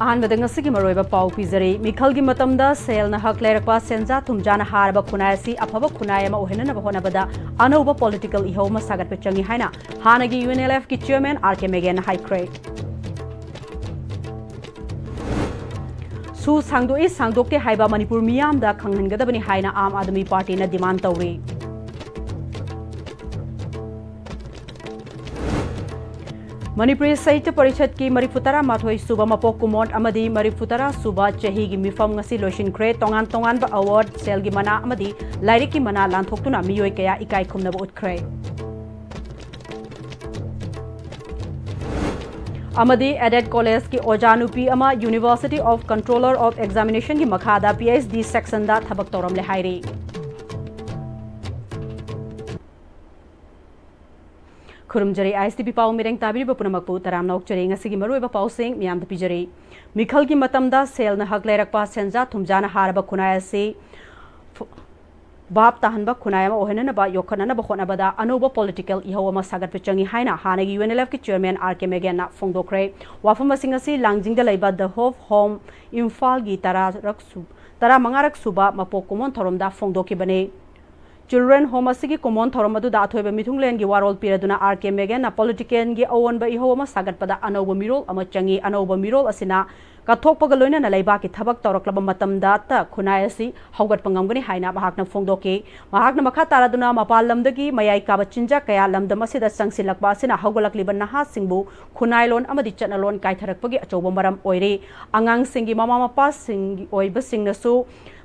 अहानबदा ngasi maroiba pau pizari mikhalgi matamda selna hak lerakpa senja thumjana harba khunai si afaba khunai ma ohena na bahona bada anauba political ihoma sagat pe changi haina hanagi UNLF ki chairman RK Megan high crate su sangdokte haiba Manipur miyam da khanghangadabani haina Aam Aadmi Party na demand tawri Manipuri Sahitya Parishad ki Marifutara Mathoi Suba Mapok Kumot Amadi Marifutara Suba Chahi gi Mifam ngasi Loishin Kre tongan ba award sel gi mana amadi Lairik ki mana lanthokuna miyoi kaya ikai khumna ba utkre Amadi Adet College ki Ojanupi ama University of Controller of Examination ki makhada PhD section da thabak toram le hairi Kurumjari ISTP pau mireng tabiri bapunamakpu taram nok jari ngasigi maruiba pau sing miyam da pijari mikhal gi matamda sel na hak lerakpa senja thumjana haraba khunaya se bab tahanba khunaya ma ohena na ba yokhana na ba khona bada anuba political ihawa ma sagat pechangi haina hanagi UNLF ki chairman RK Megan na phongdokre wafam singa si langjing da leiba the Hope Home Imphal gi tara mangarak suba mapok kumon thoromda phongdoki bane Children Home asigi common thoromadu da athoiba mithunglen gi warol piraduna RK Megan na politician gi awon ba ihoma sagat pada anoba mirol ama changi anoba mirol asina kathokpaga loina na leiba ki thabak tawraklaba matamda ta khunai asi haugat pangamgani haina mahakna phongdoke mahakna makha taraduna mapal lamdagi mayai ka bachinja kaya lamdam asida sangsilakba asina haugalakliba naha singbu khunai lon amadi chanalon kaitharakpagi achoba maram oire angang singi mama mapa singi oiba singnasu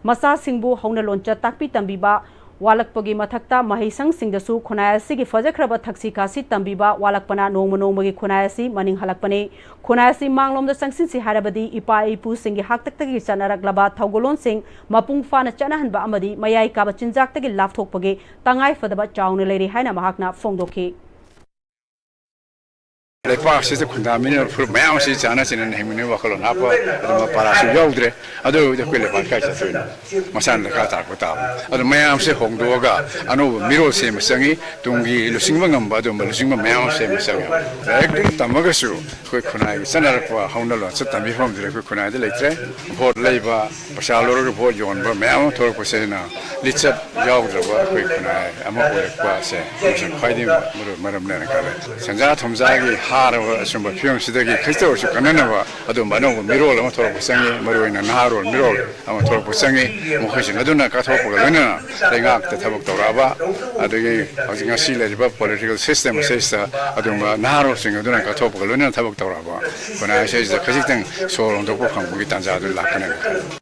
masa singbu hauna loncha takpi tambiba walakpagi mathakta mahisang singdasu khunayasi gi fajakraba thaksi kasi tambiba walakpana nongmagi khunayasi maning halakpane khunayasi manglomda sangsin si harabadi ipa ipu singi haktaktagi chanaraklaba thogolon sing mapung fana chanahanba amadi mayai kaba chinjaktagi lafthokpagi tangai fadaba chauna leri haina mahakna phongdoki Lepas itu kundamina memang sih jangan sih nih mini wakil apa ada para sujud deh ada udah pilih pakai satu masan dekat aku tahu ada memang sih hong dua ga anu miro sih masangi tunggi lusing mengam badu lusing memang sih masangi ekdum tamaga su kau kunai sana apa hong dulu setan bifam dulu kau kunai dulu itu vote leba pasalor ke vote John memang thor pasal na licet jauh dulu kau kunai amat boleh kuasa macam kau ini maram mana kalau senjata thomzagi harava asumba Pm-Istv Kristo su kanana ba adu mano mirol ama thor pasangi maruina naharol mirol ama thor pasangi mukhasin aduna ka thor pagana lenga ta thabak toraba adagi hojinga sila political system sesa adu naharol sing aduna ka thor pagana thabak toraba kona sesa khajitang sorong do phang bugi tanja adu lakana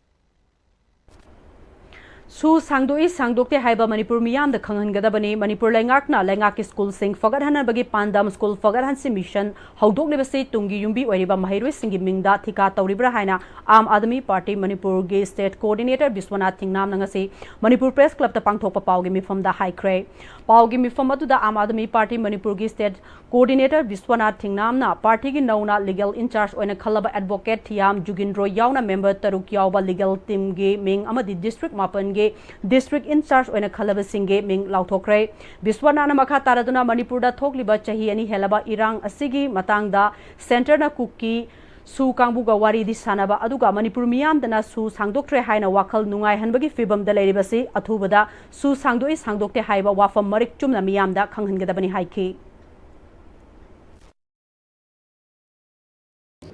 Su sangdokte haiba Manipur miyam da khanghangadabani Manipur lengak school sing fagarhanan bagi pandam school fagarhan si mission haudok lebase tungi yumbi oiriba mahiroi singi mingda thika tawribra haina Aam Aadmi Party Manipur ge state coordinator Biswanath Thingnam nangasi Manipur press club ta pangthokpa pawgi mifam da high cray pawgi mifam adu da Aam Aadmi Party Manipur ge state coordinator Biswanath Thingnam na party gi nauna legal in charge oina khalaba advocate Thiam Jugindro yauna member taruk yawba legal team ge ming amadi district mapan ge district in charge oina khalaba singge ming lauthokre Biswanana makha taraduna Manipur da thokliba chahi ani helaba irang asigi matangda center na kuki su kangbu ga wari di sanaba aduga Manipur miyam dana su sangdoktre haina wakhal nungai hanbagi fibam da leribasi athubada su sangdokte haiba wafam marik chumna miyam da khanghangadabani haiki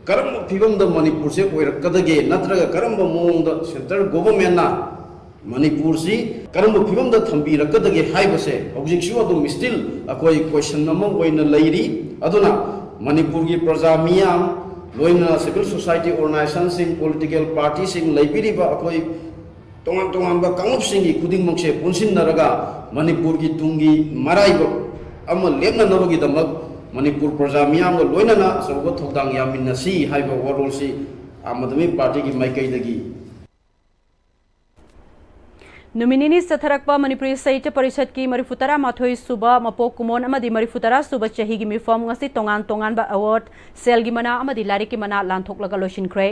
karam fibam da Manipur se oirakadage natraga karam mong da center government na Manipur si karam fibam da thambi rakadage haiba se object shu adu still akoi question nama oina lairi aduna Manipur gi praja miyam loina civil society organization sing political party sing laibiri ba akoi tongan ba kangup singi kuding mokse punsin naraga Manipur gi tungi marai ba ama lemna nabagi damak Manipur praja miyam loina na sogo thokdang yamin na si haiba warol si Aam Aadmi Party gi maikai dagi नुमिनिनी सथरकपा Manipuri साहित्य परिषद की मरिफुतरा माथोई सुबा मपोक कुमोन अमदी मरिफुतरा सुबा चही की मिफम ngasi tongan tongan ba award sel gi mana amadi lari ki mana lanthok laga losin khre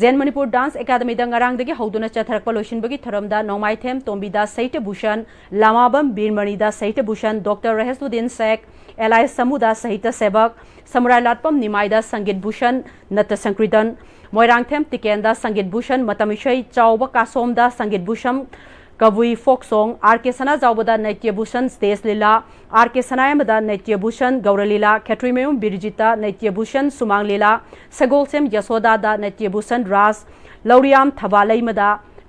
zen manipur dance academy da ngarang dagi hoduna chatharakpa losin bagi tharam da nongmai them tombi da sahiत्य bhushan lamabam birmani da sahiत्य bhushan dr rahesudin sek eli samuda sahiत्य sevak samurai latpam nimai da sangeet bhushan nat sankritan moirang them tiken da sangeet bhushan matamishay chawba kasom da sangeet bhushan Kavui folk song R.K. Sana Zaubada Naitya Bhushan Stage Lila R.K. Sanayamada Naitya Bhushan Gaura Lila Katrimayum Birjita Naitya Bhushan Sumang Lila Sagolsem Yasoda da Naitya Bhushan Ras Lauriam Thabalai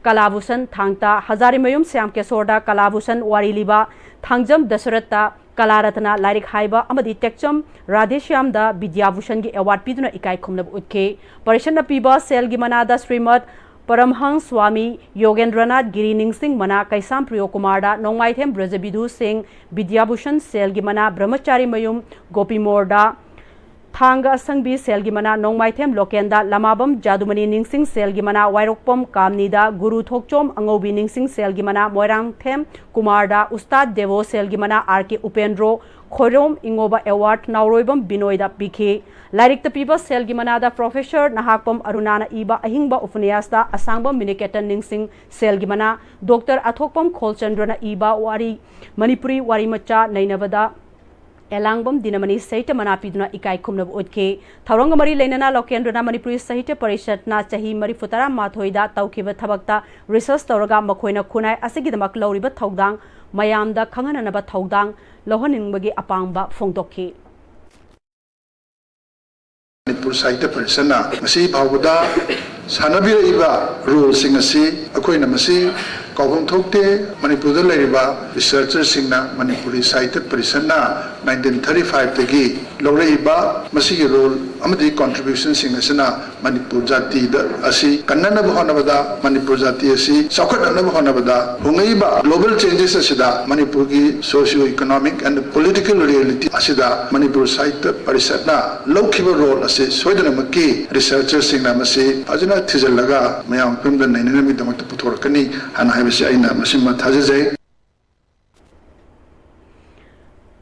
Kalabhushan Thangta Hazarimayum Syam Kesorda Kalabhushan Wariliba Thangjam Dasarata Kalaratana Lyric Haiba Amadi Tekcham Radheshyam da Vidyabhushan gi award piduna ikai khumnab utke Parishana Piba Sel gi manada Srimad Paramhang Swami Yogendranath Giri Ningsing Mana Kaisam Priyo Kumarda Nongmaithem Brajabidu Singh Vidyabhushan Selgi Mana Brahmachari Mayum Gopi Morda Thanga Sangbi Selgi Mana Nongmaithem Lokenda Lamabam Jadumani Ningsing Selgi Mana Wairokpom Kamnida Guru Thokchom Angobi Ningsing Selgi Mana Moirang Them Kumarda Ustad Devo Selgi Mana R.K. Upendro Khorom Ingoba Award Nauroibam Binoida Pikhe Lyric the people Selgi Manada Professor Nahakpam Arunana Iba Ahingba Ufunyasta Asangba Miniketa Ningsing Selgi Mana Dr. Athokpam Kholchandrana Iba Wari Manipuri Wari Macha Nainavada Elangbam Dinamani Sahiत्य Manapiduna Ikai Khumnab Utke Tharongamari Lenana Lokendrana Manipuri Sahiत्य Parishad Na Chahi Marifutara Mathoida Taukiba Thabakta Research Tawraga Makhoina Khunai Asigidamak Lauriba Thaudang Mayamda Khangananaba Thaudang Lohaningbagi Apangba Phongdokhi Manipur Sahiत्य परिषद ना मसी भावुदा सानबीरइबा rule सिंग असि अखोइना मसी कौभम थोकते मणिपुर दा लेरिबा researcher सिंगना Manipuri साहित्य परिषद ना 1935 तगी लौरेइबा मसी के role अमदी contribution सिंग असना मणिपुर जाति दा असि कन्नना बहनबदा मणिपुर जाति असि सौखटना बहनबदा होंगइबा ग्लोबल चेंजेस असिदा मणिपुर की socio economic and political reality असिदा मणिपुर साहित्य परिषद ना लौखिबा रोल असि सोइदनमकी रिसर्चर सिंगना मसी फजना थिजलगा मयाम पिमदा नैननमि दमक पुथोरकनी हाना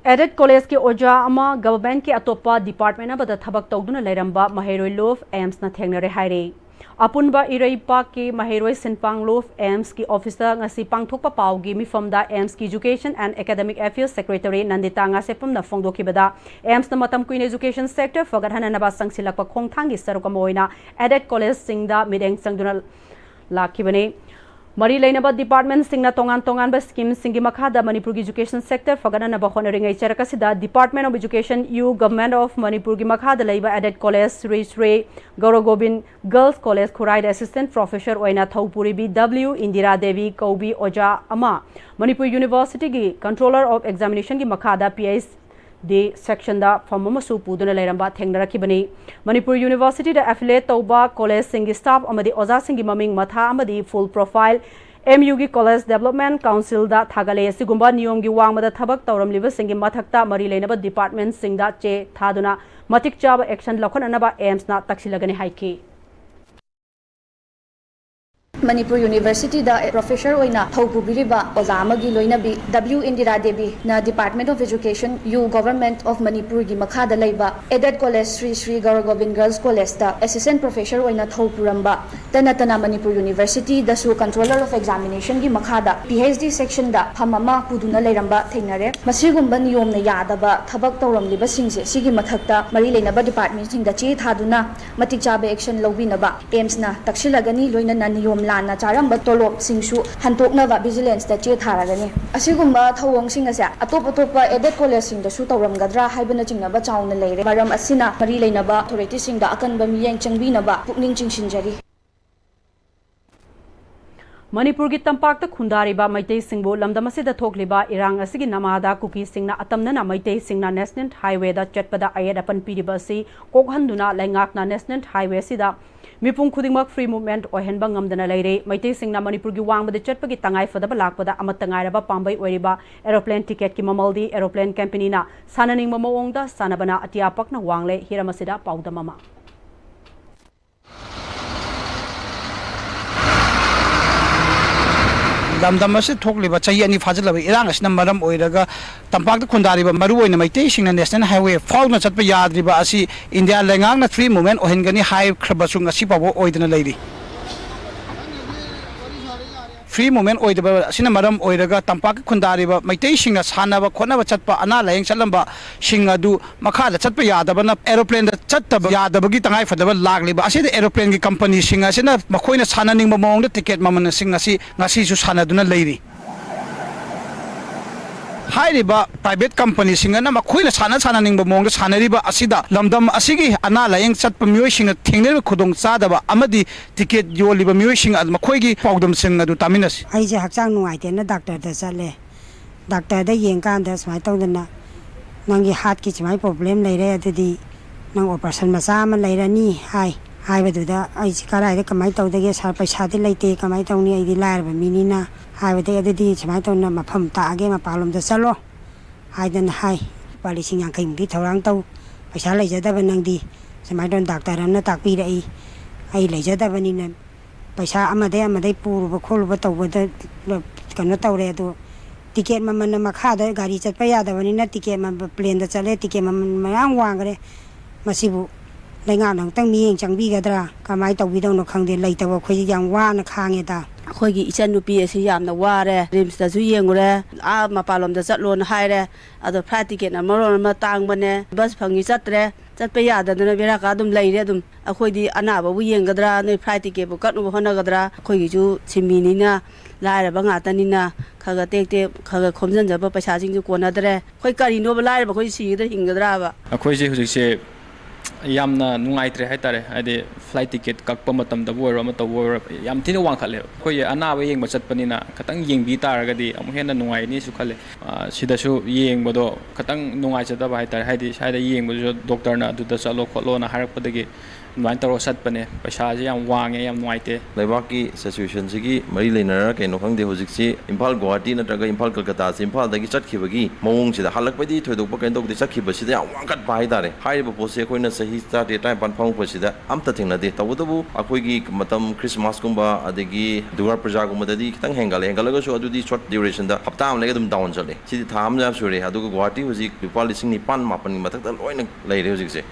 Edit College के ओजा अमा गवर्नमेंट के अतोपा डिपार्टमेंट अबदा थबक तौदुना लेरंबा महेरोय लोफ एम्स ना थेंगनरे हाइरे अपुनबा इरैपा के महेरोय सिनपांग लोफ एम्स की officer ngasi pangthokpa paugi mifamda AIMS की education and academic affairs secretary Nandita nga sepamna phongdokibada AIMS ना मतम क्वीन एजुकेशन सेक्टर फगरहननबा संगसिलकपा खोंगथांगी सरुकमोइना एडिट कॉलेज सिंगदा मिडेंग संगदुना लाखिबने Mari Lainaba Department Singna Tongan Tongan ba scheme Singi Makhada Manipur Education Sector Fagana Bahonering Charakasida Department of Education U Government of Manipur Makhada Laiba Added College Sri Gaurogobin Girls College Khurai Assistant Professor Oina Thaupuri B.W. Indira Devi Kaubi Oja Ama Manipur University Gi Controller of Examination Gi Makhada Pm-Istv section da Famamasu Puduna Leramba Tengnarakibani Manipur University da affiliate Tauba College Singi staff Amadi Oza Singi Maming Matha Amadi full profile MU gi College Development Council da Thagale Sigumba Niyom gi Wangmada Thabak Tauram Liba Singi Mathakta Mari Lainaba Department Singda Che Thaduna Matik Chaba Action Lakhon Anaba AIMS na Taksilagani Haiki Manipur University da professor oina thopubiriba ozamagi loinabi W Indira Devi na Department of Education U Government of Manipur gi makhada leiba Added College Sri Gaurogobin Girls College da assistant professor oina thopuramba tanatana Manipur University da su controller of examination gi makhada PhD section da phamama puduna leiramba thengnare masigumba niyom na yadaba thabak tawramliba singse sigi mathakta mari leinaba department sing da che thaduna matik chabe action lobinaba AIMS na taksilagani loina na niyom lana charamba tolop singsu hantoknaba vigilance da che tharagani asigumba thawong sing ase atop Added College sing da su tawramgadra haibana chingnaba chauna leire maram asina mari leinaba authority sing da akanba miyeng changbinaba pukning chingsinjari Manipur ki tampak ta khundariba Maitei Singbo lamdamasida thokliba irang asigi namada kuki singna atamna Maitei singna National Highway da chatpada ayed apan piriba si kokhanduna laingakna National Highway sida Mipung khudingmak free movement ohenba ngamdana leire Maitei singna Manipur gi wangbada chatpagi tangai fadaba lakpada amatangairaba pambai oiriba aeroplane ticket ki mamaldi aeroplane company na sananing mamawongda sanabana atiapakna wangle hiramasida paudamama ꯂꯝꯗꯝ ꯑꯁꯤ ꯊꯣꯛꯂꯤꯕ ꯆꯍꯤ ꯑꯅꯤ ꯐꯥꯖꯤꯜꯂꯕ ꯏꯔꯥꯡ ꯑꯁꯤꯅ ꯃꯔꯝ ꯑꯣꯏꯔꯒ ꯇꯝꯄꯥꯛꯇ ꯈꯨꯟꯗꯥꯔꯤꯕ ꯃꯔꯨꯑꯣꯏꯅ ꯃꯩꯇꯩꯁꯤꯡꯅ ꯅꯦꯁꯅꯦꯜ ꯍꯥꯏꯋꯦ ꯐꯥꯎꯅ ꯆꯠꯄ ꯌꯥꯗ꯭ꯔꯤꯕ ꯑꯁꯤ ꯏꯟꯗꯤꯌꯥ ꯂꯩꯉꯥꯛꯅ ꯐ꯭ꯔꯤ ꯃꯨꯚꯃꯦꯟ ꯑꯣꯏꯍꯟꯒꯅꯤ ꯍꯥꯏꯈ꯭ꯔꯕꯁꯨ ꯉꯁꯤ ꯐꯥꯎꯕ ꯑꯣꯏꯗꯅ ꯂꯩꯔꯤ फ्री मूवमेंट होइदबा मरम ओइरगा तंपाक खुंदारिबा मैतैसिंगना सानबा खोनबा चटपा अना लायंग चलंबा सिंग अदु मखादा चटपा यादबना एरोप्लेन दा चटबा यादबगी तंगाई फदबा लागलिबा असिदा एरोप्लेन की कंपनी सिंग असिना मखोइना साननिंगबा मोंगदा टिकेट ममन सिंग असि ngasi सु सानदुना लेरि हाइरिबा प्राइवेट कंपनी सिंगना मखोइना साननिंगबा मोंगदा सानरिबा असिदा लमदम असिगी अना लायंग चटपा मियोइसिंग थेंगनेबा खुदोंग चादबा अमदि टिकेट योलिबा मियोइसिंग अद मखोइगी पाउदम सिंग अदु तामिनस आइजे हक्चांग नुआइतेना डॉक्टर दा चले डॉक्टर दा येंकांदा समाय तौदना नंगी हार्ट की समाय प्रॉब्लम लेरे अदुदी नंग ऑपरेशन मचा अमा लेरनी हाइबदुदा आइजे कराइदा कमाय तौदगे सार पैसादि लेते कमाय तौनी आइदि लायरबा मिनिना हाइबदे अदुदी समाय तौना मफम तागे मपालमदा चलो हाइदन हाइ पालिसिंग यांखैमुदी थौरांग तौ पैसा लेजदबा नंगदी समाय तौन डॉक्टर अमना ताकपिरई आई लेजदबनिना पैसा अमदे पुरुबा खोलुबा तौबदा कनो तौरे अदो टिकेट ममन मखादा गाड़ी चटपा यादबनिना टिकेट प्लेन दा चले टिकेट ममन मयाम वांगरे मसिबु लेंगा नंगतंग मियेंग चंगबिगदरा कमाय तौबिदौनो खंगदे लेतबा खोइ याम वाना खांगेदा अखोइगी इचनुपी असि यामना वारे रिम्सदासु येंगुरे आ मपालमदा चटलोन हाइरे अदो फ्लाइट टिकेट अमरोन तांगबने बस फंगी चत्रे चटपा याददना बेरा का दुम लेरे दुम अखोइदी अनाबाबु येंगदरा नै फ्लाइट टिकेट बु कटनु होनगदरा अखोइगिजु सिमिनिना लायरबा ngaतनिना खगा टेकते खगा खोमजनजबा पैसाजिंजु कोनदरे खोइ करिनो लायरबा खोइ सिगदरा हिंगदराबा अखोइजे हुजिसे यामना नुंगाइत्रे हाइतारे आदि फ्लाइट टिकेट कक्पा मतमदबु ओइरो अमा तबु ओइरो याम थिना वांखाले खोइ अनाबा येंगबा चटपनिना खतंग येंगबि तारगदि अमु हेना नुंगाइनि सु खाले सिदासु येंगबदो खतंग नुंगाइचदबा हाइतारे हाइदि साइदा येंगबजु डॉक्टरना दुदा चलो खोलोना हारकपदगी नुआइन तरो सटपने पैसाजे याम वांगे याम नुआइते लेबाकी सिचुएशन सिगी मरी लेनरा केनो खंगदे हुजिकसी इम्फाल गुवाहाटी नत्रगा इम्फाल कलकत्ता से इम्फाल दगी चटखिबगी मवोंग सिदा हलकपदि थोइदोकपा केनदोकदि चटखिबसिदा याम वांगत बाहाइदारे हाइबो पोसे अखोइना सही स्टार्ट टाइम पनफांग पसिदा अमता थेंगनादे तबदबु अखोइगी मतम Christmas कुंबा अदगी Durga Puja कुंबददी खतंग हेंगलगसु अदुदी short duration दा हप्ता अम लेगे दुम डाउन चले सिदि थाम जा सुरे अदुगा गुवाहाटी हुजिक लुपा लिसिंग निपान मापन मथकता लोइना लेरे हुजिकसे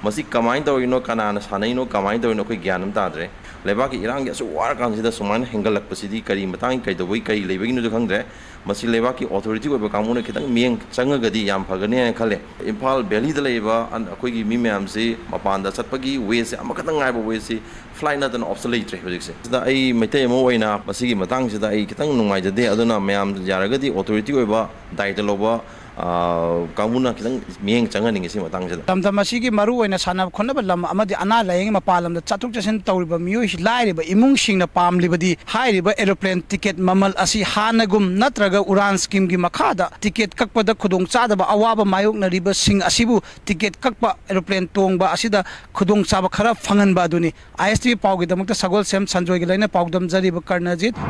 मसी कमाइन तौरिनो कनाना सानैनो कमाइन तौरिनो कोइ ज्ञानम ताद्रे लेबाकी इरांगी असु वार कांसिदा सुमान हेंगलकपसिदी करी मतांग कैदोबई कई लेबगिनु खंगद्रे मसी लेबाकी ऑथोरिटी ओइबा कांगमुना खितंग मियंग चंगगदी याम फगने खले इम्फाल वैली दा लेबा अखोइगी मी मयामसे मपानदा चटपगी वे से अमखतंग गायबा वे से फ्लाइट नतन ऑप्शन लेट्रे होजिकसे सिदा आई मैते मो ओइना मसीगी मतांग सिदा आई खितंग नुंगाइजदे अदुना मयाम यारगदी ऑथोरिटी ओइबा दायित्व लोबा कांगमुना खितंग मियंग चंगनिंग से मतांग जदा तमतम असिगी मरु ओइना सानब खोनब लम अमदि अना लायंग मपालम दा चतुक चसन तौरिबा मियोइ लाइरिबा इमुंग सिंगना पामलिबदी हाइरिबा एरोप्लेन टिकेट ममल असि हानगुम नत्रगा उड़ान स्कीम की मखादा टिकेट कक्पदा खुदोंग चादबा अवाबा मायोकनरिबा सिंग असिबु टिकेट कक्पा एरोप्लेन तोंगबा असिदा खुदोंग चाबा खरा फंगनबा दुनी ISTV पाउगी दमकता सगोल सेम संजोयगी लाइना पाउदम जरिबा कर्णजित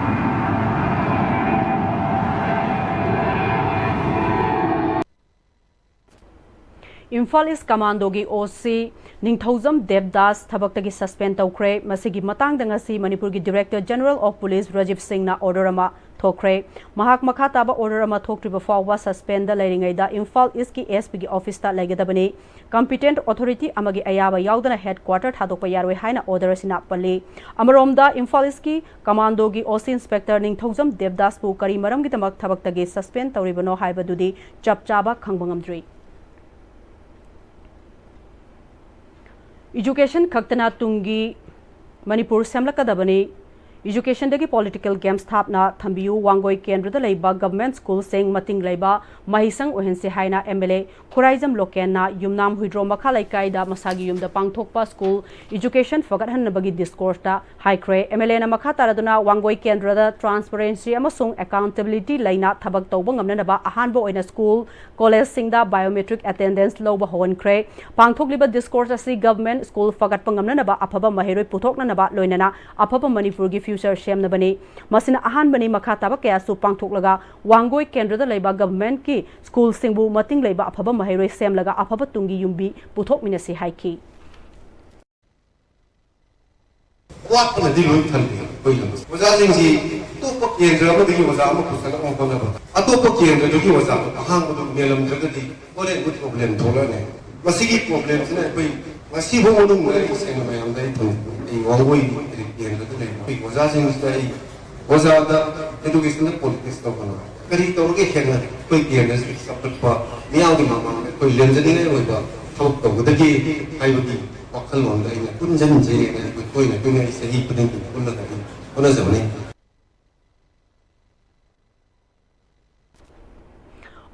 इम्फाल इस कमांडो की ओसी निंगथौजम देवदास थबक्तगी सस्पेंड तौख्रे मसिगी मतंग दंगसी मणिपुर की director general of police Rajiv Singh ना ऑर्डर अमा थोख्रे महाक मखा ताबा ऑर्डर अमा थोक्ट्रिबा फावबा सस्पेंड लैरिंगैदा इम्फाल इस की एसपी की ऑफिस ता लेगदबनी कॉम्पिटेंट अथॉरिटी अमगी अयाबा याउदना हेडक्वार्टर थादोकपा यारोय हाइना ऑर्डर सिना पल्ली अमरोमदा इम्फाल इस की कमांडो की ओसी इंस्पेक्टर निंगथौजम देवदास पु करी मरम की तमक थबक्तगी suspend तौरिबनो हाइबदुदी चपचाबा खंगबंगमद्री education खक्तना Tungi Manipur सेमलकदबनी education दगी political game स्थापना थंबियु वांगोई केंद्र लेबा गवर्नमेंट स्कूल सिंग मतिंग लेबा महिसंग ओहेंसे हाइना एमएलए खुराइजम लोकेना युमनाम हुइड्रो मखा लैकाइदा मसागी युमदा पांगथोकपा स्कूल एजुकेशन फगतहनबगी डिस्कोर्सता हाइख्रे एमएलए ना मखा तारदुना वांगोई केंद्र दा ट्रांसपेरेंसी अमसुंग अकाउंटेबिलिटी लाइना थबक तौबा ngamnaba ahanbo oina school college singda biometric attendance loba honkhre पांगथोकलिबा डिस्कोर्स असि गवर्नमेंट स्कूल फगतपा ngamnaba afaba maheroi पुथोकनबा लोइनना afaba मणिपुर की फ्यूचर सेमनबनी मसिना अहानबनी मखा ताबा कयासु पांगथोकलगा वांगोई केंद्र दा लेबा गवर्नमेंट की स्कूल सिंगबु मतिंग लेबा afaba maheroi semlaga afaba tungi yumbi puthokminasi haiki वाटपनदि लोइ थन्थि ओइलम ओजासिंसि ꯑꯇꯣꯞꯄ ꯀꯦꯟꯗ꯭ꯔ ꯑꯃꯗꯒꯤ ꯑꯣꯖꯥ ꯑꯃ ꯄꯨꯁꯜꯂꯛꯅꯕ ꯍꯣꯠꯅꯕꯗ ꯑꯇꯣꯞꯄ ꯀꯦꯟꯗ꯭ꯔꯗꯨꯒꯤ ꯑꯣꯖꯥꯗꯣ ꯑꯍꯥꯡꯕꯗꯨ ꯃꯦꯜꯂꯝꯗ꯭ꯔꯒꯗꯤ ꯍꯣꯔꯦꯟꯕꯨ ꯄ꯭ꯔꯣꯕ꯭ꯂꯦꯝ ꯊꯣꯛꯂꯛꯑꯅꯤ ꯃꯁꯤꯒꯤ ꯄ꯭ꯔꯣꯕ꯭ꯂꯦꯝꯁꯤꯅ ꯑꯩꯈꯣꯏ ꯉꯁꯤꯐꯥꯎ ꯃꯅꯨꯡꯗ ꯑꯩ ꯁꯦꯡꯅ ꯃꯌꯥꯝꯗ ꯑꯩ ꯋꯥꯡꯒꯣꯏꯒꯤ ꯀꯦꯟꯗ꯭ꯔꯗ ꯂꯩꯕ ꯑꯩꯈꯣꯏ ꯑꯣꯖꯥꯁꯤꯡꯁꯤꯗ ꯑꯩ ꯑꯣꯖꯥꯗ ꯏꯗꯨꯀꯦꯁꯟꯗ ꯄꯣꯂꯤꯇꯤꯛꯁ ꯇꯧꯍꯟꯕ ꯀꯔꯤ ꯇꯧꯔꯒ ꯍꯦꯟꯅ ꯑꯩꯈꯣꯏ ꯀꯦꯟꯗ꯭ꯔꯁꯤ ꯆꯥꯎꯈꯠꯄ ꯃꯤꯌꯥꯝꯒꯤ ꯃꯃꯥꯡꯗ ꯑꯩꯈꯣꯏ ꯂꯦꯝꯖꯅꯤꯡꯉꯥꯏ ꯑꯣꯏꯕ ꯊꯕꯛ ꯇꯧꯒꯗꯒꯦ ꯍꯥꯏꯕꯒꯤ ꯋꯥꯈꯜꯂꯣꯟꯗ ꯑꯩꯅ ꯄꯨꯟꯖꯟꯖꯩꯅ ꯑꯩꯈꯣꯏ ꯇꯣꯏꯅ ꯇꯣꯏꯅ ꯑꯩ ꯆꯍꯤ ꯈꯨꯗꯤꯡꯒꯤ ꯄꯨꯜꯂꯒ ꯑꯩ ꯍꯣꯠꯅꯖꯕꯅꯤ.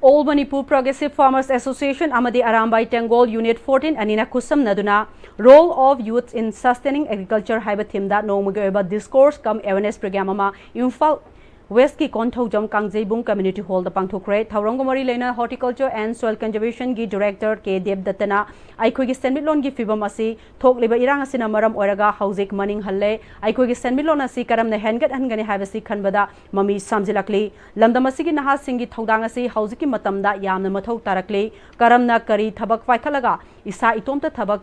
All Manipur Progressive Farmers Association Amadi Arambai Tengol Unit 14 Anina Kusam Naduna Role of Youth in Sustaining Agriculture Haiba Thimda Nongmagaba Discourse Come Awareness Program Ama Imphal West Ki Konthau Jam Kangjebung Community Hall the Pangthokre Thaurongomari Lena Horticulture and Soil Conservation Gi Director K Deb Datana Aikogi Senmitlon Gi Fibam Asi Thok Liba Irang Asina Maram Oraga Hauzik Maning Halle Aikogi Senmitlon Asi Karam Ne Hengat Hangani Havasi Khanbada Mami Samjilakli Lamdamasi Gi Naha Singi Thaudang Asi Hauziki Matamda Yamna Mathau Tarakli Karamna Kari Thabak Faikalaga Isa Itomta Thabak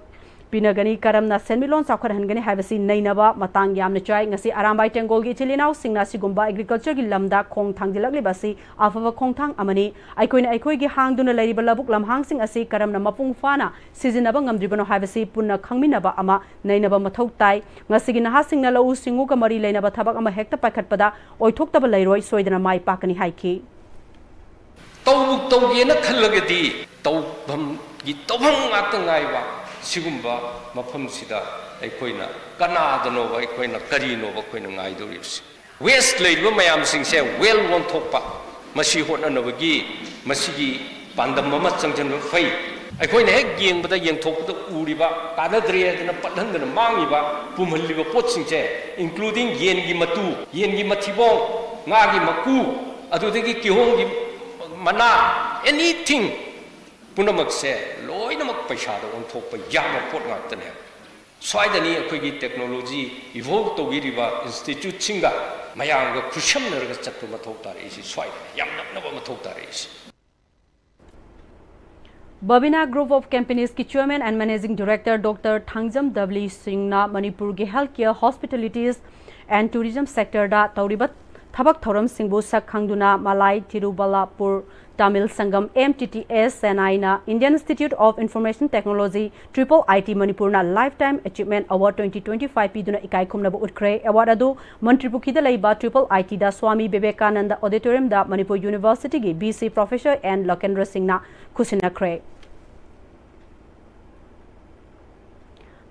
Pinagani Karamna Senmilon Sakar Hangani Havasi Nainaba Matang Yamna Chai Ngasi Arambai Tengol Gi Chilinau Singna Sigumba Agriculture Gi Lamda Khong Thang Dilakli Basi Afava Khong Thang Amani Aikoina Aikoi Gi Hangduna Lariba Labuk Lamhang Sing Asi Karamna Mapung Fana Sizinaba Ngamdribano Havasi Punna Khangminaba Ama Nainaba Mathau Tai Ngasi Gi Naha Singna Lau Singu Ga Mari Lainaba Thabak Ama Hekta Paikhatpada Oithokta Lairoi Soidana Mai Pakani Haiki Tawuk Tawgena Khalagadi Tawbam Gi Tawhang Atangaiwa Sigumba Mapam Sida Aikoina Kanadano Aikoina Karino Bakoina Ngaidoris West Lady Mayam Sing say well one topa Mashi Hotanavagi Masigi Pandamama Sanjan Fay Aikoina Heg Yang but a young top the Uriba Kanadria and a Patan and Mangiba Pumaliva Potsing including Yengi Matu Yengi Matibong Nagi Maku Adudigi Kihongi Mana anything Punamak said, Loinamak Pashada on top of Yama Port Martin. Swidani Akogi technology evolved to Viriva Institute Chinga, Mayanga Kushamner Chatumatota is Swide, Yamnamatota is. Babina Group of Companies ki Chairman and Managing Director Dr. Thangjam W. Singhna Manipur ki Healthcare, Hospitalities and Tourism Sector da Tauribat Thabak Thoram Singbu Sak Khangduna Malai Tirubalapur Tamil Sangam MTTS Senaina Indian Institute of Information Technology Triple IT Manipurna Lifetime Achievement Award 2025 Piduna Ikai Khumnabu Utkre Award adu Mantripuki da Laiba Triple IT da Swami Vivekananda Auditorium da Manipur University gi BC Professor and Lokendra Singhna Kusina Kre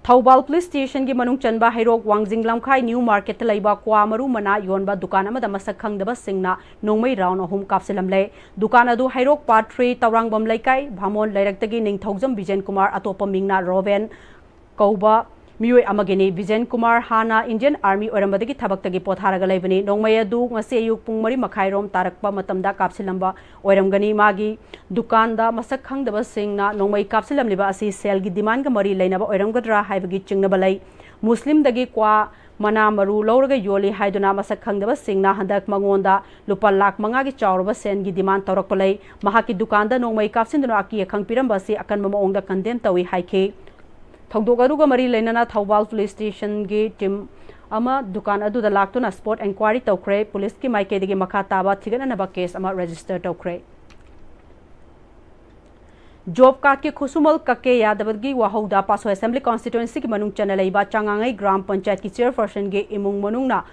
Thaubal Police Station gi manung chanba Hairok Wangjing Lamkhai New Market laiba kwa maru mana yonba dukan amada masak khangdaba singna nongmai round ahum kapsilamle dukan adu Hairok Part 3 Tawrangbam Laikai Bhamon Lairaktagi Ningthaujam Bijen Kumar atopa mingna Roven Kauba Mioi Amagini Bijen Kumar Hana Indian Army Orambadagi Tabaktagi Potharaga Laibani Nongmai adu ngasi ayuk pung mari makhairom tarakpa matamda kapsilamba Oramgani Magi Dukanda masak khangdaba singna nongmai kapsilam liba asi sel gi demand ga mari leinaba oiramgadra haibagi chingnaba lai Muslim dagi kwa mana maru lauraga yoli haiduna masak khangdaba singna handak mangonda lupa lakh manga gi chawraba sen gi demand tawrak palai mahaki dukanda nongmai kapsinduna aki khang piramba si akan maongda condemn tawi haike Thogdok aduga mari leinana Thaubal Police Station gi team ama dukan adu da laktuna sport inquiry tawkre police ki maike digi makha taba thigana naba case ama register tawkre Job card ke Khusumal Kake Yadavagi Wahouda Paso Assembly Constituency ki manung chanalaiba Changangai Gram Panchayat ki chairperson ge imung manungna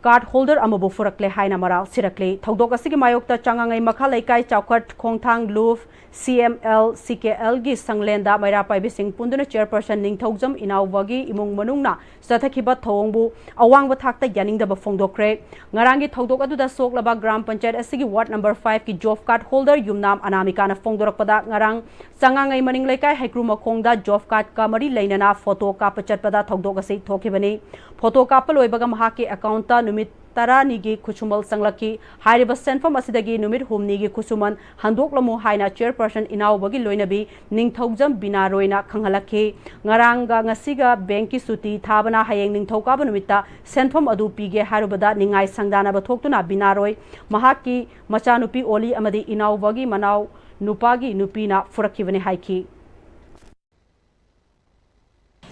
card holder amabu furakle haina mara sirakle Thaudok asigi mayokta Changangai Makha Laikai Chaukat Khongthang Luf CML CKL gi sanglenda Maira Paibi Singh Punduna chairperson Ningthaujam Inauwagi imung manungna Sathakhiba Thongbu awangba thakta yaningdaba fongdokre ngarangi Thaudok aduda soklaba Gram Panchayat asigi ward number 5 ki job card holder Yumnam Anamika na fongdorakpada ngarang Changangai Maning Laikai Haikru Makhongda job card ka mari leinana photo ka pachatpada Thaudok asi thokibani photo ka paloibaga mahaki account ta numit Tarani gi Khusumal Sanglaki Hairiba Senfam Asidagi Numit Humni gi Khusuman Handoklamu Haina chairperson Inauwagi Loinabi Ningthaujam Binaroina Khanghalaki Ngaranga Ngasiga Banki Suti Thabana Hayeng Ningthokaba Numita Senfam Adu Pige Harubada Ningai Sangdana Bathoktuna Binaroi Mahaki Machanupi Oli Amadi Inauwagi Manau Nupagi Nupina Furakivane Haiki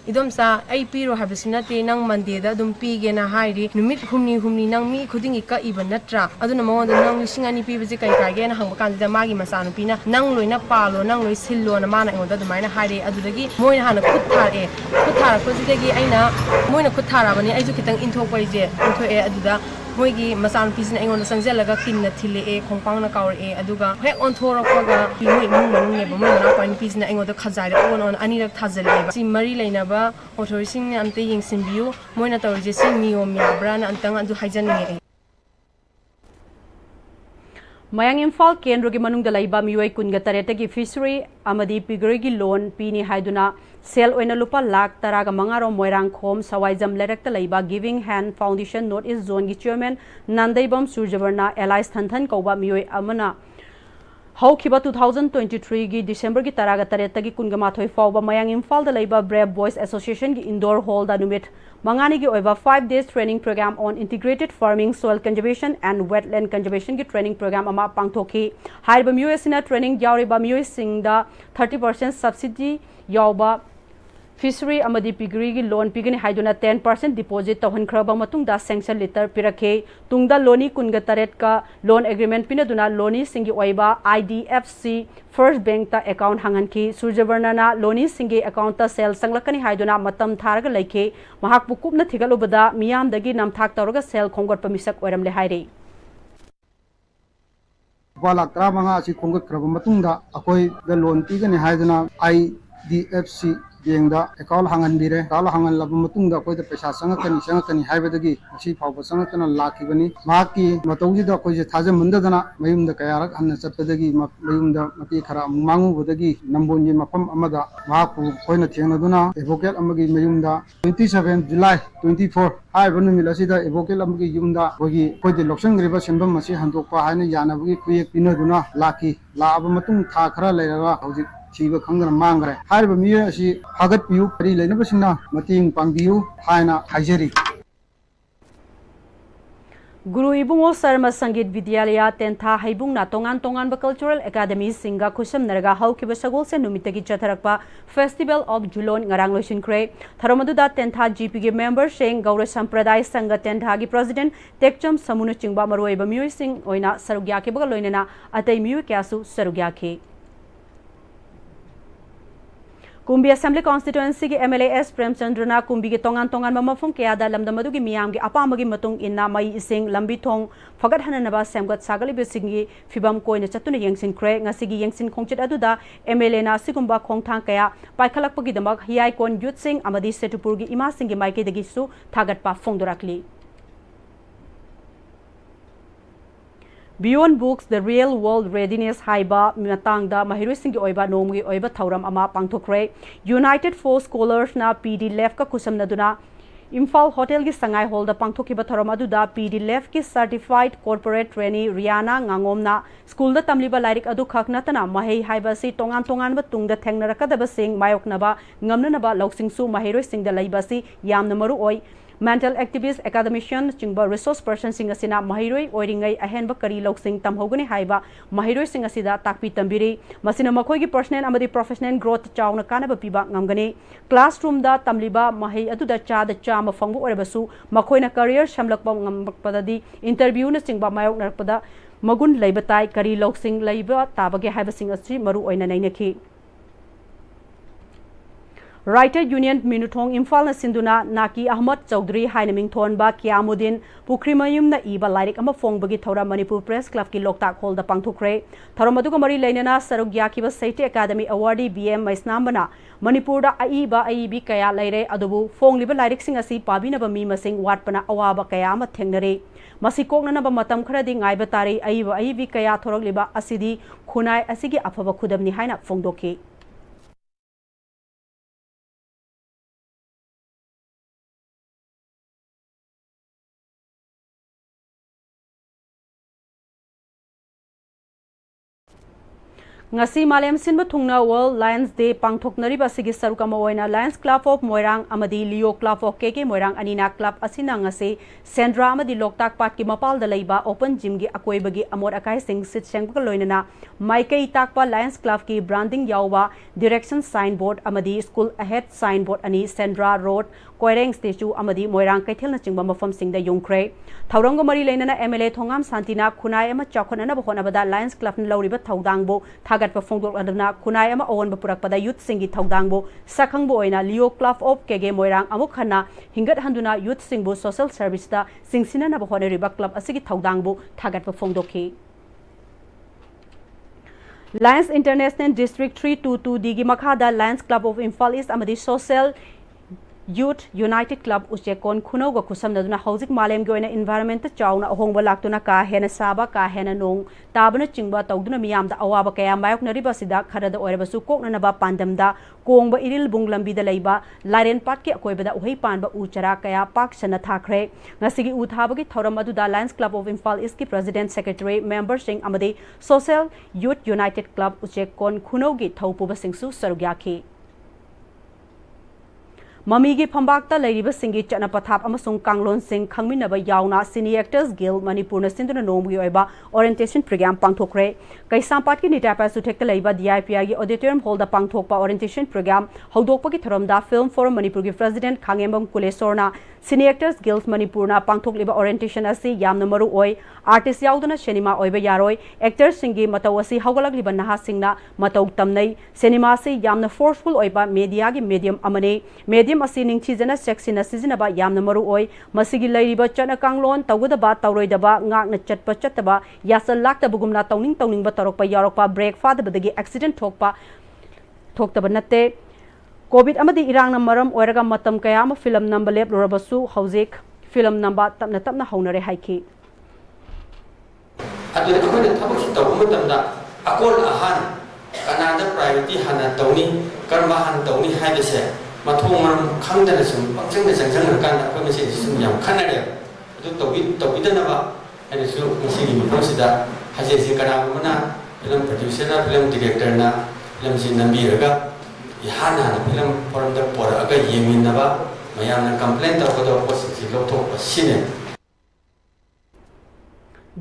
इदोमसा आई पीरो हाबसिनते नंग Monday दा दुम पीगेना हाइरी नुमित हुमनी नंग मी खुदिंगी का इबन नत्रा अदुना मौन नंग लिसिंग अनि पीबजे काई काइगेना हंग कांदा मागी मसानुपीना नंग लोइना पालो नंग लोइ सिल्लो ना माना एंगोदा दुमाइना हाइरे अदुदगी मोइना हाना खुद थारकोजिदगी आइना मोइना खुद थाराबनी आइजु खितंग इंथोकइजे इंथोए अदुदा मोइगी मसानुपीसिना एंगोना संगजेलगा किन्ना थिलेए खोंपांगना कावरे अदुगा हेक ऑनथोरकगा मोइ मुंग मनुनेबा मोइना पाइन पीसिना एंगोदा खजाइरे ओन अनिरक थाजलेबा सि मरी लेनाबा ऑथोरिसिंग अमते यंगसिनबियु मोइना तौरजे सि नियम याब्राना अंतंग अदु हाइजनगे Mayang Imphal Kendro ki manung da laiba miwai kun ga tareta ki fishery amadi pigri ki loan pini haiduna sel oina lupa lakh taraga mangaro moirang khom sawaijam lerak ta laiba Giving Hand Foundation North East Zone ki chairman Nandaibam Surjavarna Allies Thanthan kauba miwai amana Haukiba 2023 ki December ki taraga tareta ki kunga mathoi fawba Mayang Imphal da laiba Brave Boys Association ki indoor hall da numit Mangani ki oiba 5 days training program on integrated farming, soil conservation and wetland conservation ki training program ama pangthoki. Haiba MUSina training yauriba MUSing da 30% subsidy yauba fishery amadi pigri ki loan pigani haiduna 10% deposit tohan khraba matung da sanction letter pirake tungda loni kunga taret ka loan agreement pinaduna loni singi oiba IDFC First Bank ta account hangan ki Surjavarna na loni singi account ta sel sanglakani haiduna matam tharaga laike mahak pukupna thigalubada miyam dagi namthak tawraga sel khongot pamisak oiram le haire wala kra manga si khongot khraba matungda akoi da loan pigani haiduna IDFC Dengda account hangan bire account hangan labu matungda koi da paisa sangakani haibadagi asi phawba sangakana lakibani maki matauji da koi je thaje mundadana mayumda kayarak anna chappadagi mayumda mati khara mangu bodagi nambonji mafam amada mahapu koina thengaduna advocate amagi mayumda 27 July 24 haiba numil asida advocate amagi yumda kogi koi de loksangriba sembam masi handokpa haina yanabagi kuyek pinaduna laki laaba matung tha khara leiraga hojik Chiba Kangana Mangre, Harba Mia, she Hagat Piu, Pari Lenabasina, Mating Pangbiu, Haina, Hajeri. Guru Ibungo Sarma Sangit Vidyalaya Tentha Haibung na Tongan ba Cultural Academy Singa Kusam Naraga Haukiba Sagol se Numitagi Chatarakpa Festival of Julon Ngarang Loishin Kre Tharamadu da Tentha GPG member Sheng Gaura Sampradai Sangha Tentha gi President Tekcham Samunu Chingba Marueba Miu Sing Oina Sarugyake ba Loinana Atai Miu Kyasu Sarugyake Kumbi Assembly Constituency ki MLA S Premchandra Kumbi ki tongan mamafung kaya da lamdamadu ki miyam ki apamagi matung inna mai ising lambi thong fagat hananaba semgat sagali bisingi fibam koina chatuna yengsin kre ngasigi yengsin khongchit aduda MLA na sigumba khongthang kaya paikhalakpagi damak hiai kon youth sing amadi setupur gi ima sing gi maike dagi su thagat pa phongdorakli Beyond Books, the Real World Readiness Haiba Matangda Mahirui Singh Oiba Nomgi Oiba Thauram Ama Pangthokre United Four Scholars na PD Left ka kusam naduna Imphal Hotel ki Sangai Hall da Pangthokiba Thauram aduda PD Left ki Certified Corporate Trainee Riana Ngangom na School da tamliba lairik adu khaknatana mahei haiba si tongan ba tungda thengnarakadaba sing mayoknaba ngamnanaba loksingsu Mahirui Singh da laiba si yamna maru oi Mental activist, academician, chingba resource person sing asina mahiroi oiringai ahenba kari lok sing tamhogani haiba mahiroi sing asida takpi tambiri masina makhoi gi personal amadi professional growth chawna kana ba piba ngamgani classroom da tamliba mahai aduda cha da cha ma fangbu orebasu makhoina career shamlakpa ngampadadi interview na chingba mayok narpada magun leibatai kari lok sing leiba tabage haiba sing asi maru oina nainaki Writer Union Minuthong Imphal na Sinduna Naki Ahmad Chaudhary Hainaming Thonba Kiamudin Pukrimayum na iba lairik ama fongbagi thora Manipur Press Club ki Loktak Hall da pangthokre Tharamadu mari lainana Sarugya ki Saite Academy Awardee BM Maisnambana Manipur da aiba aibi kaya laire adubu fongliba lairik sing asi pabina ba mi masing watpana awaba kaya ma thengnare masi kokna ba matam kharadi ngaiba tari aiba aibi kaya thorogliba asidi khunai asigi afaba khudamni haina fongdoki ngasi malem sinba thungna World Lions Day pangthoknariba sigi saruka moina Lions Club of Moirang amadi Leo Club of KK Moirang anina club asina ngasi Sandra amadi Loktak Pat ki mapal da leiba open gym gi akoibagi amor akai sing sit sengba loinana Maikai takpa Lions Club ki branding yawwa direction signboard amadi school ahead signboard ani Sandra Road Koireng statue amadi Moirang kaithel na chingba mafam sing da yongkre thaurango mari leinana MLA Thongam Santina khunai ama chakhona na bkhona bada Lions Club n loriba thaudangbo thagat pa phongdok adana khunai ama owan bapurak pada youth singi thaudangbo sakhangbo oina Leo Club of KG Moirang amuk khana hingat handuna youth singbo social service da singsina na bkhona riba club asigi thaudangbo thagat pa phongdokhi Lions International District 322 digi makhada Lions Club of Imphal East amadi social Youth United Club Uchekon Khunoga Kusamna Housing Malem Goina Environment Chowna Hongba Laktuna Ka Hena Saba Ka Hena Nong Tabana Chingba Tawduna Miam da Awaba Kaya Mayok Nariba Sida Khara da Orebasu Kokna Naba Pandamda Kongba Iril Bunglambi da Leiba Laren Patke Akoiba da Uhay Panba Uchara Kaya Pak Sana Thakre Ngasigi Uthabagi Thoramadu da Lions Club of Imphal East ki President Secretary Member Singh Amade Social Youth United Club Uchekon Khunogi Thaupuba Singsu Sarugyaki Mamigi Pambakta Ladiba Singi Chana Pathap Amasung Kanglon Singh Kangminaba Yauna Senior Actors Guild Manipur Sinduna Nomi Oiba Orientation Program Pangthokre Kaisam Patki Nitapa Sutekta Leiba DIPI Auditorium Hall da Pangthokpa Orientation Program Haudokpa ki Tharamda Film Forum Manipur ki President Khangembam Kulesorna Senior Actors Guild Manipurna Pangthokliba Orientation asi Yamna Maru Oi Artist Yaudana Cinema Oiba Yaroi Actors Singi Matawasi Haugalakliba Naha Singna Mataw Tamnai Cinema si Yamna Forceful Oiba Media gi Medium Amane Medium asi ningchijana sexina sizinaba Yamna Maru Oi Masigi Lairiba Chana Kanglon Tawudaba Tawroidaba Ngakna Chatpa Chataba Yasal Lakta Bugumna Tawning ba Tarokpa Yarokpa Break Fadabadagi Accident Thokpa Thoktaba Nate COVID amadi irang na maram oiraga matam kaya ama film number lep lorabasu haujik film number tapna haunare haiki adu akhoi thabak si tawu matamda akol ahan kanada priority hana tawni karma han tawni haibese mathong maram khangdana sum pakchang na kan akhoi mase sum yam khanare adu tawidana ba ani su masigi mosida haje si kana mana film producer na film director na film sin nambiraga Ihana film forum da pora aga yeminaba mayamna complaint da posit lokthok sine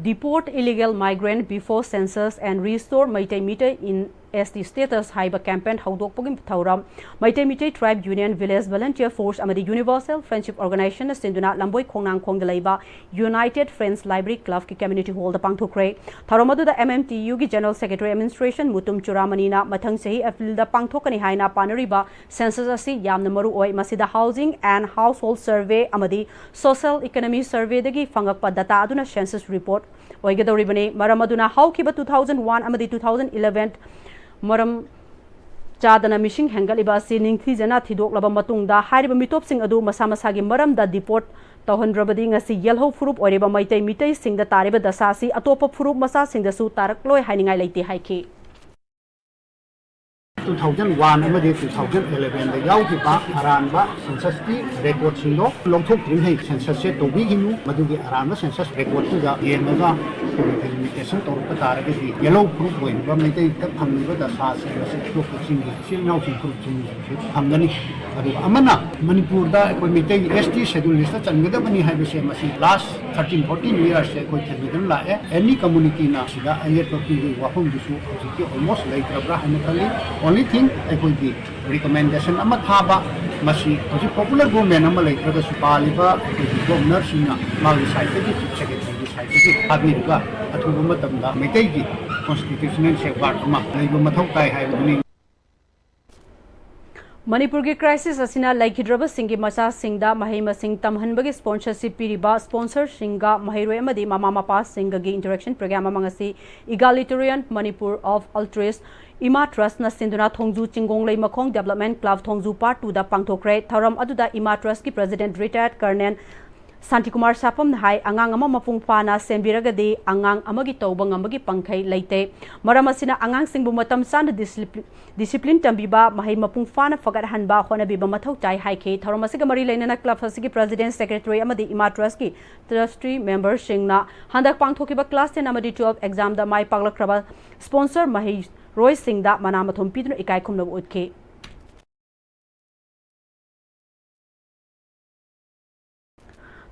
Deport illegal migrant before census and restore Maitai meter in ST status haiba campaign haudok pogim thauram Maitai Mitai Tribe Union Village Volunteer Force amadi Universal Friendship Organization sinduna lamboi khongnang khongdalaiba United Friends Library Club ki community hall da pangthokre tharamadu da MMTU ki General Secretary Administration Mutum Churamani na mathang sahi April da pangthokani haina panariba census asi yamna maru oi masida housing and household survey amadi social economy survey dagi fangakpa data aduna census report oigadoribani maramaduna haukiba 2001 amadi 2011 maram chadana mishing hengaliba si ningthi jana thidok laba matungda hairiba mitop sing adu masa masagi maram da deport tawhandrabadi ngasi yelho furup oreba maitai mitai singda tariba dasasi atopa furup masa singda su tarakloi hainingai leite haiki 2001 amadi 2011 da yaukiba aranba census ki record singdo longthok trim hai census se tobi ginu madugi aranba census record tu ga yenaga limitation tor pa tarage di yellow proof when ba mai tai tak phangni da sa se to singi sin nau sin proof sin phangani adu amana manipur da koi mitai ST schedule list changada bani hai se masi last 13-14 years se koi thangidam la any community na sida ayet to ki wafum disu ki almost like rabra han khali only thing I could be recommendation ama thaba masi hoji popular government ama like the supaliba governor sina mali site ki secretary site ki abiruga athuba matamda metai ki constitutional safeguard ama leiba mathau kai haibuni Manipur ki crisis asina laikhidraba singi masa singda mahima sing tamhanbagi sponsorship piriba sponsor singa mahiroi amadi mama mapa singa gi interaction program amangasi egalitarian Manipur of altruist Ima Trust na sinduna Thongju Chingong Lei Makhong Development Club Thongju Part 2 da pangthokre tharam aduda Ima Trust ki President Retired Colonel Santikumar Sapam hai angang ama mapung pana sembiragadi angang amagi tauba ngamagi pangkhai leite maramasina angang singbu matam san discipline tambiba mahai mapung fana fagat hanba khona biba mathau tai haike tharamasiga mari leinana club hasigi President Secretary amadi Ima Trust ki trustee member singna handak pangthokiba class 10 amadi 12 exam da mai paglak kraba sponsor mahai Roy Singda Manamathom Pidno Ikai Kumna Utke.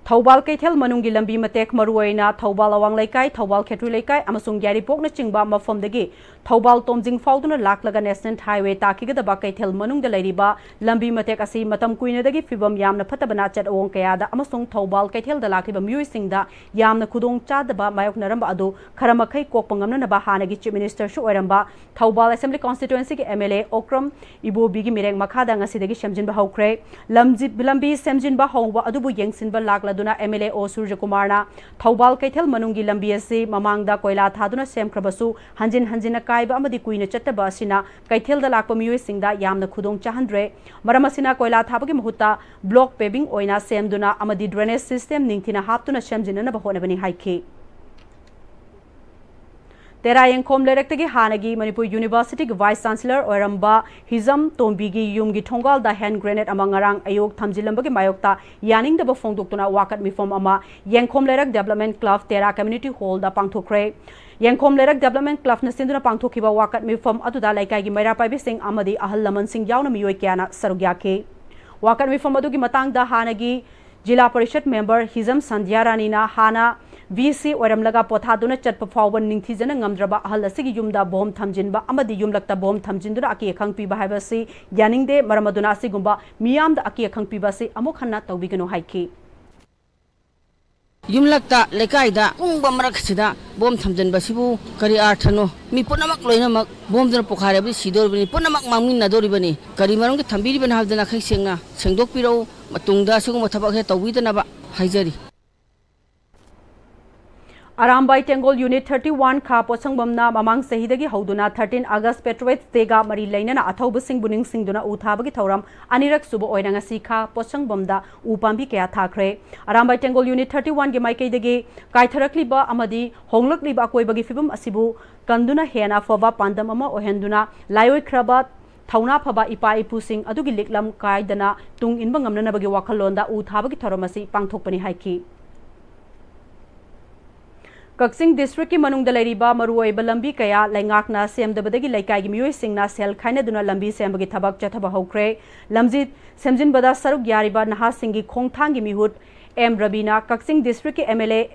Thobal Kaithel Manungi Lambi Matek Maruaina, Thobal Awang Laikai, Thobal Ketru Laikai, Amasung Yari Pokna Chingba Mafomdagi, Thobal Tomjing Fauduna Laklaga National Highway Takiga the Bakaithel Manung de Ladiba, Lambi Matek Asi, Matam Queen Dagi Fibam Yamna Patabanachat Onkayada, Amasung Thobal Kaithel the Lakiba Muisingda, Yamna Kudung Chadaba, Mayok Naramba Adu, Karamakai Kokangam Bahanagi Chief Minister Shuaramba, Thobal Assembly Constituency MLA Okram, Ibu Bigi Mirek Makada Nasidagi Shamjin Bahokre, Lambi Semjin Bahova Adubu Yangsin Balakla. MLA O Surya Kumarna, Thobal Kaithel Manungi Lambi asi Mamangda Koila Thaduna Semkrabasu, Hanjin Hanjina Kaiba Amadi Queen Chataba Sina, Kaithel the Lakpa Muisingda Yamna Kudong Chahandre, Maramasina Koila Thabagi Mahuta, Block Paving Oina Semduna Amadi Drainage System Ningtina Haptuna Shamjin and Bahonabani Haiki. Terayang Komlerektagi Hanagi, Manipur University Vice Chancellor Oiramba, Hizam Tombigi Yumgi Tongal the hand grenade among Arang Ayok Tamjilambagi Mayokta, Yaning the Bafong Duktuna Wakat Mifom Ama, Yang Komlerek Development Club Tera Community Hall the Pangtokre, Yang Komlerek Development Club Nasinduna Pangtokiba Wakat Mifom Atuda Laikagi Maira Pibising Amadi Ahalaman Sing Yauna Mioikiana Sarugyake. Wakat Mifom Adugi Matang the Hanagi, Jila Parishad member Hizam Sandhyaranina Hana. VC Oramlaga Pothaduna Chat Pawan Ningtizan and Gamdraba Halasigi Yumda Bom Tamjinba Amadi Yumlakta Bom Tamjindura Aki Kangpi Bahibasi, Yaning de Maramaduna Sigumba, Miam the Aki Kangpi Basi, Amokana Tawigano Haiki. Yumlakta Lekaida, Umbamarakasida, Bom Tamjan Basibu, Kari Artano, Mi Punamak Loinamak, Bom the Pokarabi, Sidorbi, Punamak Mamina Doribani, Karimaranga Tambiri Ben Havdana Kaisina, Sengdopiro, Matunda Sugumatabaka Widanaba, Haizari. Arambai Tengol Unit 31 Ka Posangbamna Mamang Sahidagi Hauduna 13 August Petroet Tega Mari Lainana Athobu Sing Buning Singduna Uthabagi Thoram Anirak Subo Oinanga Sika Posangbamda Upambi Kaya Thakre Arambai Tengol Unit 31 Ge Maike Degi Kaitharakliba Amadi Honglakliba Koibagi Fibum Asibu Kanduna Hena Foba Pandam Ama Ohenduna Layoi Krabat Thauna Phaba Ipa Ipusing Adugi Liklam Kaidana Tung Inbangamna Bagi Wakalonda Uthabagi Thoramasi Pangthokpani Haiki Kaksing District ki manung dalariba maruoi balambi kaya laingak na semdabadagi laikai gi mioi singna sel khaina duna lambi sembagi thabak chathaba hokre lamjit semjin bada saruk yariba naha singi khongthang gi mihut M Rabina Kaksing District ki MLA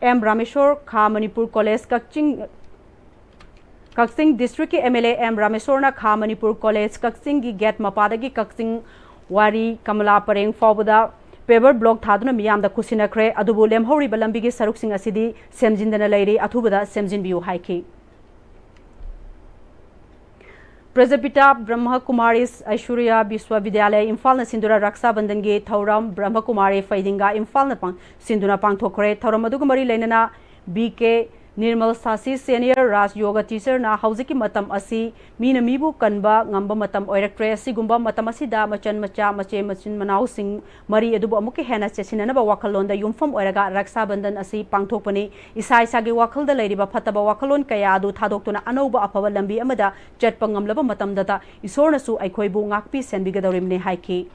M Rameshwar Kha Manipur College Kaksing District ki MLA M Rameshwar na Kha Manipur College Kaksing gi gate mapadagi Kaksing Wari Kamala Pareng Fawada Paper block Thaduna Miam the Kusinakre, Adubu Lemhori Balambigi Saruksing Asidi, Semjin the Lady, Atubada, Semjin Biu Haiki. Presbyter Brahma Kumaris Aishwarya Biswa Vidyalaya Imphal na Sindura Raksa Bandangi Thauram Brahma Kumari Faidinga Imphal na Pang Sinduna Pangthokre Thauram Adugamari Lenana BK Nirmal Sasi Senior Raj Yoga Teacher na Hauziki Matam Asi Mina Mibu Kanba Ngamba Matam Oiraktre Sigumba Matam Asida Machan Macha Mache Machin Manau Sing Mari Adubu Amuki Hena Chesinanaba Wakalonda Yumfam Oiraga Raksa Bandan Asi Pangthokpani Isai Sagi Wakal the Lady Pataba Wakalon Kaya Adu Thadokuna Anoba Apawa Lambi Amada Jet Pangamlaba Matam Data Isorna Su Aikoibu Ngakpi Senbigadarimne Haiki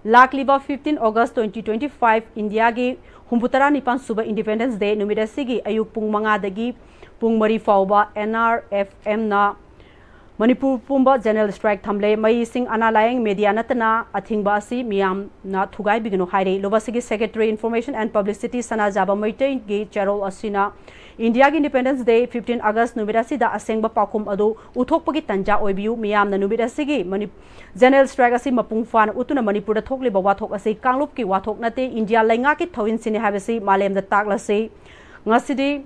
Lakliba 15 August 2025 India gi Humputara Nipan Suba Independence Day Numidasigi Ayuk Pung Mangadagi Pung Mari Fauba NRFM na Manipur Pumba General Strike Thamle Mai Sing Analayang Media Natana Athingba Asi Miam na Thugai Bigino Haire Lobasigi Secretary Information and Publicity Sana Jaba Maitain gi Charol Asina India Independence Day 15 August Numidasi da Asengba Pakum Adu Uthokpagi Tanja Oibiu Miam na Numidasigi General Strike Asi Mapung Fan Utuna Manipur da Thokli Bawathok Asi Kanglup ki Wathok Nate India Lainga ki Thawin Sini Habasi Malem da Taklasi Ngasidi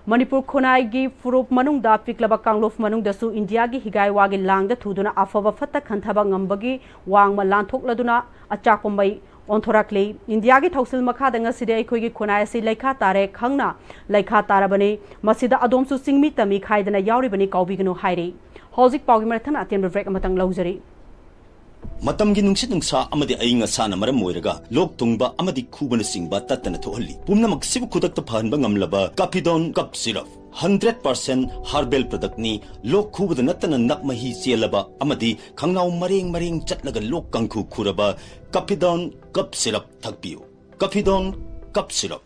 Manipur Khonai gi Furup Manung da Piklaba Kanglup Manung da Su India gi Higai Wagi Lang da Thuduna Afaba Fatta Khanthaba Ngambagi Wangma Lanthok Laduna Achakpambai Onthorakli India gi Thausil Makha da Ngasidi Aikoi gi Khonai Asi Laikha Tare Khangna Laikha Tarabani Masida Adomsu Singmi Tami Khaidana Yauribani Kaubigano Haire Hozik Paugi Marathana Atem Break Amatang Lauzari Matamgi nungsit nungsa amadi ayinga sana maram moiraga lok tungba amadi kubana singba tatana thohalli pumna maksibu kudakta phanba ngamlaba Capidon cup syrup 100% herbal product ni lok khubada natana nakmahi chelaba amadi khangnau mareng chatlaga lok kangkhu khuraba Capidon cup syrup thakpiu Capidon cup syrup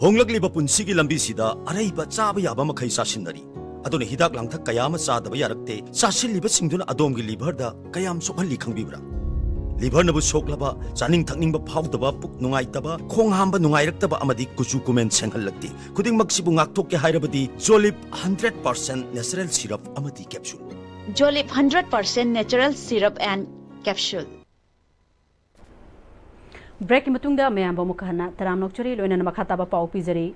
होंगलक्लिबा पुंसिगी लंबीसिदा अरैबा चाबा याबा मखै चासिन्नरी अदुना हिदाक लांथक कयाम चादबा यारक्ते चासिल्लिबा सिंगदुना अदोमगी लिभरदा कयाम सोखल्ली खंगबिब्रा लिभर नबु सोखलबा चानिंग थकनिंगबा फावदबा पुक नुंगाइतबा खोंग हांबा नुंगाइरक्तबा अमदि कुचु कुमेन सेंगहल्लक्ति खुदिंगमक्सिबु ngakthokke हाइरबदि जोलिप 100% नेचुरल सिरप अमदि कैप्सूल जोलिप 100% natural syrup and capsule break मतुंगदा मयाम बमुखहना तराम नोक्चरी लोइना मखाताबा पाउ पिजरी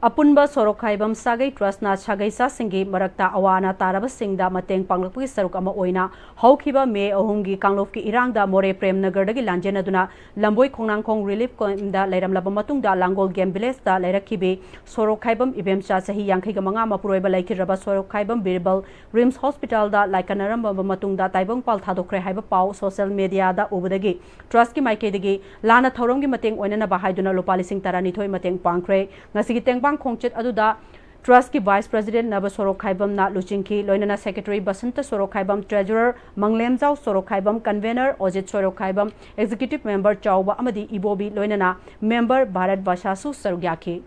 अपुनबा सोरोखाइबम सागै ट्रस्टना सागैसा सिंगी मरक्ता अवाना तारब सिंगदा मतेंग पांगलपुगी सरुक अमा ओइना हौखिबा मे अहुंगी कांगलोफकी इरांगदा मोरे प्रेम नगरदगी लांजेनदुना लंबोई खोंगनांखोंग रिलीफ कैम्पदा लैरमलबा मतुंगदा लांगोल गेम विलेजदा लैरखिबे सोरोखाइबम इबेमचा सही 45 मपुरोइबा लैखिरबा सोरोखाइबम बिरबल रिम्स हॉस्पिटलदा लाइकनरमबा मतुंगदा ताइबंगपाल थादोखरे हाइबा पाउ सोशल मीडियादा उबदगी ट्रस्टकी माइकेदगी लाना थौरमगी मतेंग ओइनना बाहाइदुना लोपा लिसिंग 12 मतेंग पांगख्रे ngasi tengpang khongchet aduda trust की वाइस प्रेसिडेंट नब सोरोखाइबम ना लुचिंकी लोइनना secretary Basant Sorokhaibam treasurer Mangalemjao Sorokhaibam convener Ajit Sorokhaibam executive member Chaoba अमदी इबोबी लोइनना मेंबर भारत बाशासु सरुग्याखी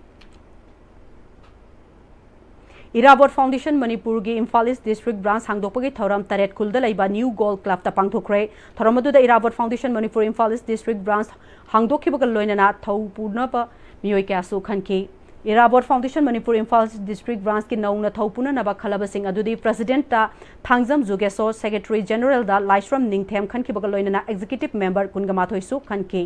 इराबोट फाउंडेशन मणिपुर की इम्फाल ईस्ट डिस्ट्रिक्ट ब्रांच हांगदोकपगी थौरम तरेट खुलदा लैबा न्यू गोल्ड क्लब ता पांगथोखरे थौरम अदुदा Irabot foundation Manipur Imphal east district branch हांगदोखिबगा लोइनना थौपुनबा मियोय क्यासु खनकी Irabot foundation Manipur Imphal district branch की नौना थौपुननबा खलबसिंग अदुदी प्रेसिडेंट ता थांगजम जुगेसो सेक्रेटरी जनरल दा Laishram Ningthem खनखिबगा लोइनना executive member कुनगमाथोइसु खनकी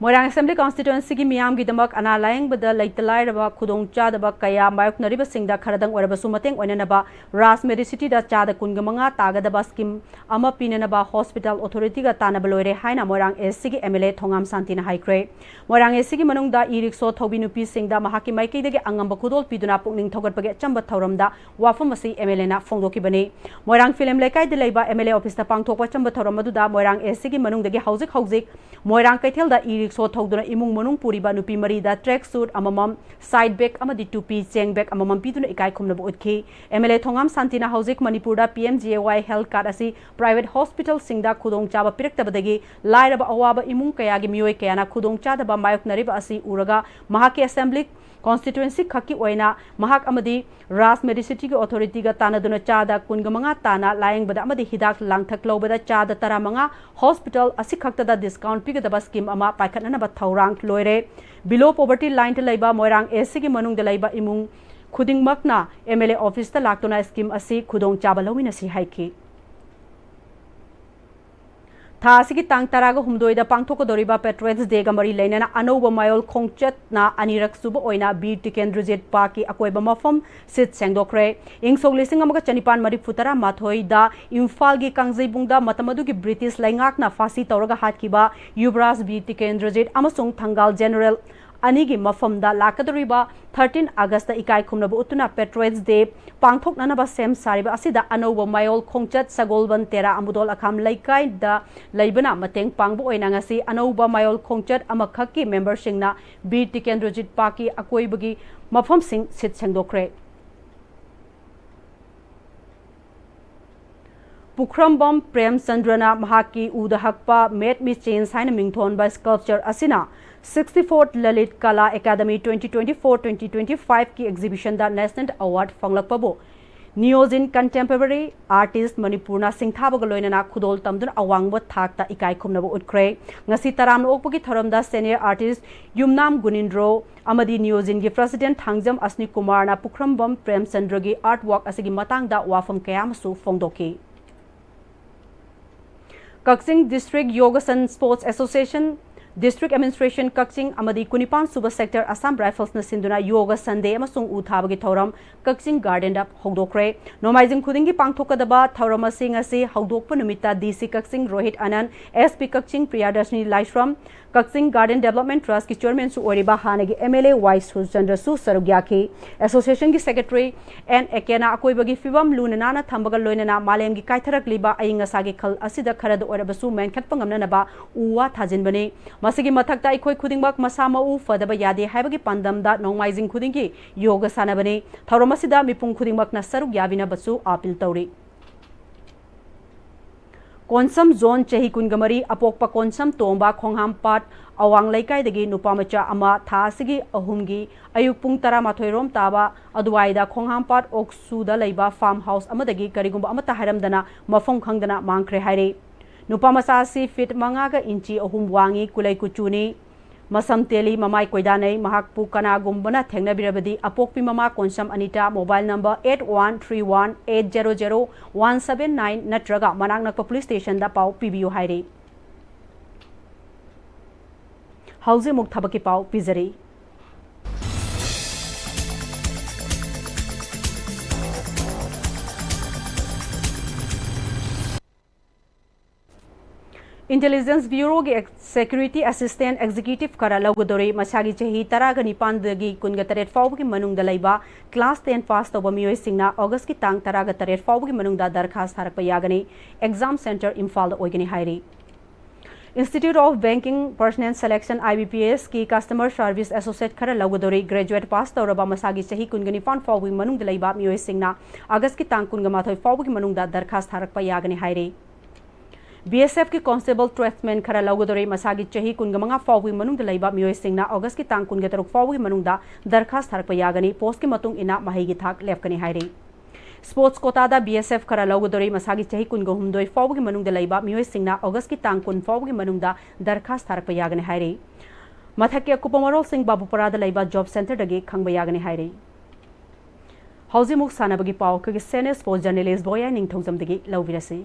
Morang assembly constituency की मियाम की दमक अना लायंगबदा लैतलाइरबा खुदोंग चादबा कया मायोकनरिबा सिंगदा खरदंग ओरबसु मतेंग ओइननबा रास मेडिसिटी दा चादा 15 तागदबा स्कीम अमा पिननबा हॉस्पिटल अथॉरिटी गा तानबा लोइरे हाइना मोरांग एससी की एमएलए थोंगाम शांतिना हाइक्रे मोरांग एससी की मनुंगदा ई रिक्सो थौबी नुपी सिंगदा महाकी माइकेदगे अंगंबा खुदोल पिदुना पुकनिंग थौगटपगे चंबा थौरमदा वाफम असी एमएलए ना फोंगदोकिबने मोरांग फिल्म लेकाय दे लैबा एमएलए ऑफिस ता पांगथोकपा चंबा थौरमदुदा मोरांग एससी की मनुंगदगे हौजिक मोरांग कैथेलदा ई रिक्सो थौदुना इमुंग मनुंग पुरीबा नुपी मरीदा ट्रैक सूट अममम साइड बैग अमदी टूपी चेंग बैग अममम पिदुना इकाय खुमनबो उतखी एमएलए थोंगाम शांतिना हौजिक मणिपुरदा पीएमजीएवाई हेल्थ कार्ड असी प्राइवेट हॉस्पिटल सिंगदा खुदोंग चाबा पिरक्तबदगी लाइरबा अवाबा इमुंग कयागी मियोय कयाना खुदोंग चादबा मायोकनरिबा असी उरगा महाके असेंबली कॉन्स्टिट्यूएंसी खकी ओइना महाक अमदी रास मेडिसिटी की अथॉरिटी गा तानदुना चादा 15 ताना लायंगबदा अमदी हिदाक लांगथक लौबदा चादा 15 हॉस्पिटल असि खक्तदा डिस्काउंट पिगदबा स्कीम अमा पाइखननबा थौरांग लोइरे बिलो पॉवर्टी लाइन ते लैबा मोरांग एससी की मनुंग दे लैबा इमुंग खुदिंगमकना एमएलए ऑफिस ता लाक्तोना स्कीम असि खुदोंग चाबा लौमिनसी हाइकी थासी की तांग तरागा हुमदोइदा पांगथोकदोरिबा पेट्रोल्स डेगा मरी लेना अनौब मायोल खोंगचतना अनिरक सुब ओइना बीर टिकेंद्रजीत पार्क की अकोइबा मफम सिट सेंगदोखरे इंग लिसिंग अमगा चनिपान मरिफुतरा माथोइदा इम्फाल की कांगजेबुंगदा मतमदुगी ब्रिटिश लैंगाकना फांसी तौरगा हाटकिबा युवराज बीर टिकेंद्रजीत अमसुंग थंगाल जनरल अनिगी मफमदा लाकदोरिबा 13 अगस्त इकाय खुमनबु उतुना पेट्रोल्स डे पांगथोकननबा सेम सारिबा असिदा अनौब मायोल खोंगचत सगोलबन तेरा अमुदोल अखाम लैकाइदा लैबना मतेंग पांगबु ओइना ngasi अनौब मायोल खोंगचत अमखक्की मेंबर सिंगना बीर टिकेंद्रजीत पार्क अकोइबगी मफम सिंग सिट सेंगदोखरे पुखरमबम प्रेमचंद्रना महाकी उदहकपा मेड मी चेंज हाइन मिंगथोनबा स्कल्पचर असिना 64th ललित कला एकेडमी 2024-2025 की एग्जीबिशन दा नेशनल अवार्ड फंगलकपबो नियोजिन कंटेम्पररी आर्टिस्ट मणिपुरना सिंथाबगा लोइनना खुदोल तमदुन अवांगबो थाकता इकाय खुमनबो उतख्रे ngasi taram okpagi thoramda senior artist yumnam gunindro amadi नियोजिन की प्रेसिडेंट थांगजम असनी कुमार ना पुखरमबम प्रेमचंद्र की आर्ट वर्क असगी मतंगदा वाफम कयामसु फोंगदोकी Kakching district Yogasana sports association district administration Kakching अमदी कुनिपान सुबह सेक्टर असम राइफल्स न सिंधुना योगा संडे अमसुंग उथाबगी थौरम कक्सिंग गार्डन दा हौदोखरे नोमाइजिंग खुदिंगी पांगथोकदबा थौरम सिंग असी हौदोकप Numita DC Kakching Rohit Anand SP Kakching Priyadarshini Laishram Kakching garden development trust की चेयरमैन सु ओरिबा हानगी एमएलए वाई सुचंद्र सु सरुग्याखी एसोसिएशन की सेक्रेटरी एन एकेना अकोइबगी फिवम लुननाना थंबगा लोइनना मालेम की काइथरकलिबा अयिंगसागी खल असिदा खरद ओरबसु मेनखतप ngamnanaba उवा थाजिनबने मसिगी मथकता इखोय खुदिंगमक मसामउ फदबा यादे हाइबगी पांदमदा नोंमाइजिंग खुदिंगी योगा सानबने थौरमसिदा मिपुंग खुदिंगमकना सरुग याबिना बसु अपील तौरी Konsam zone chahi kungamari apokpa konsam tomba khongham awang laikai dagi nupamacha ama tha sigi ahumgi ayuk pung tara mathoirom taba aduwaida khongham pat oksuda leiba farm house amadagi karigumba amata haramdana mafong khangdana mangkhre haire nupamasa si fit mangaga inchi ahum wangi kulai kuchuni Masam teli mamai koidanai mahakpu kana gumbana thengna birabadi apokpi mama konsam anita mobile number 8131800179 natraga manaknakpa police station da pau PBU haire hauze muk thabaki pau pizari Intelligence Bureau की Security Assistant Executive kara laugadori masagi chahi taraga nipan dagi kunga taret fawb ki manung da laiba class 10 pass toba miyoi singna August ki tang taraga taret fawb ki manung da darkhas tharakpa yagani exam center Imphal da oigani hairi Institute of Banking Personnel Selection IBPS की Customer Service Associate kara laugadori graduate pass toraba masagi chahi kunga nipan fawb ki manung da laiba miyoi singna August ki tang kunga mathoi fawb ki manung da darkhas tharakpa yagani hairi BSF की constable ट्रेथमैन खरा laugadori masagi chahi kungamanga fawwi manung da laiba miyoi singna August ki tang kunga taruk fawwi manung da darkhas tharakpa yagani post ki matung ina mahi gi thak lefkani hairi Sports quota da BSF khara laugadori masagi chahi kunga humdoi fawwi manung da laiba miyoi singna August ki tang kun fawwi manung da darkhas tharakpa yagani hairi mathaki akupamarol sing babupara da laiba job center dagi khangba yagani hairi hauzi muk sanabagi paw ki senior sports journalist boya ningthongzam dagi lawbirasi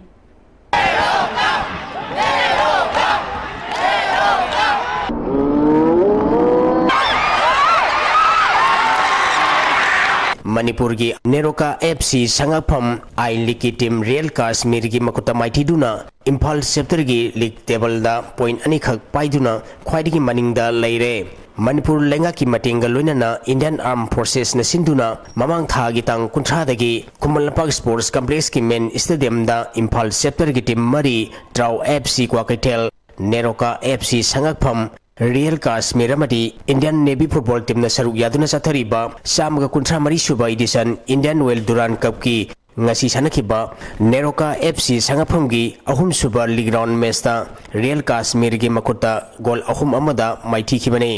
Manipur की NEROCA FC संगफम I league की team real Kashmir की मकुता माइथीदुना Imphal sector की league table दा point अनिखक पाइदुना ख्वाइदगी मनिंगदा लैरे मणिपुर लेंगा की मटेंगा लोइनना इंडियन आर्म फोर्सेस न सिंधुना ममांग थागी तांग कुंथ्रादगी कुमलपाक स्पोर्ट्स कॉम्प्लेक्स की मेन स्टेडियम दा इम्फाल सेक्टर की टीम मरी ट्राउ FC क्वाकटेल नेरोका FC संगफम real Kashmir Indian navy football team सरुक यादुना चथरीबा चामगा कुंथ्रा मरी सुबा एडिशन इंडियन वेल दुरान कप की ngasi sanakhiba नेरोका FC संगफमगी अहुम सुबा लीग राउंड मैच दा रियल कश्मीर की मकुता गोल अहुम अमदा माइथीखिबने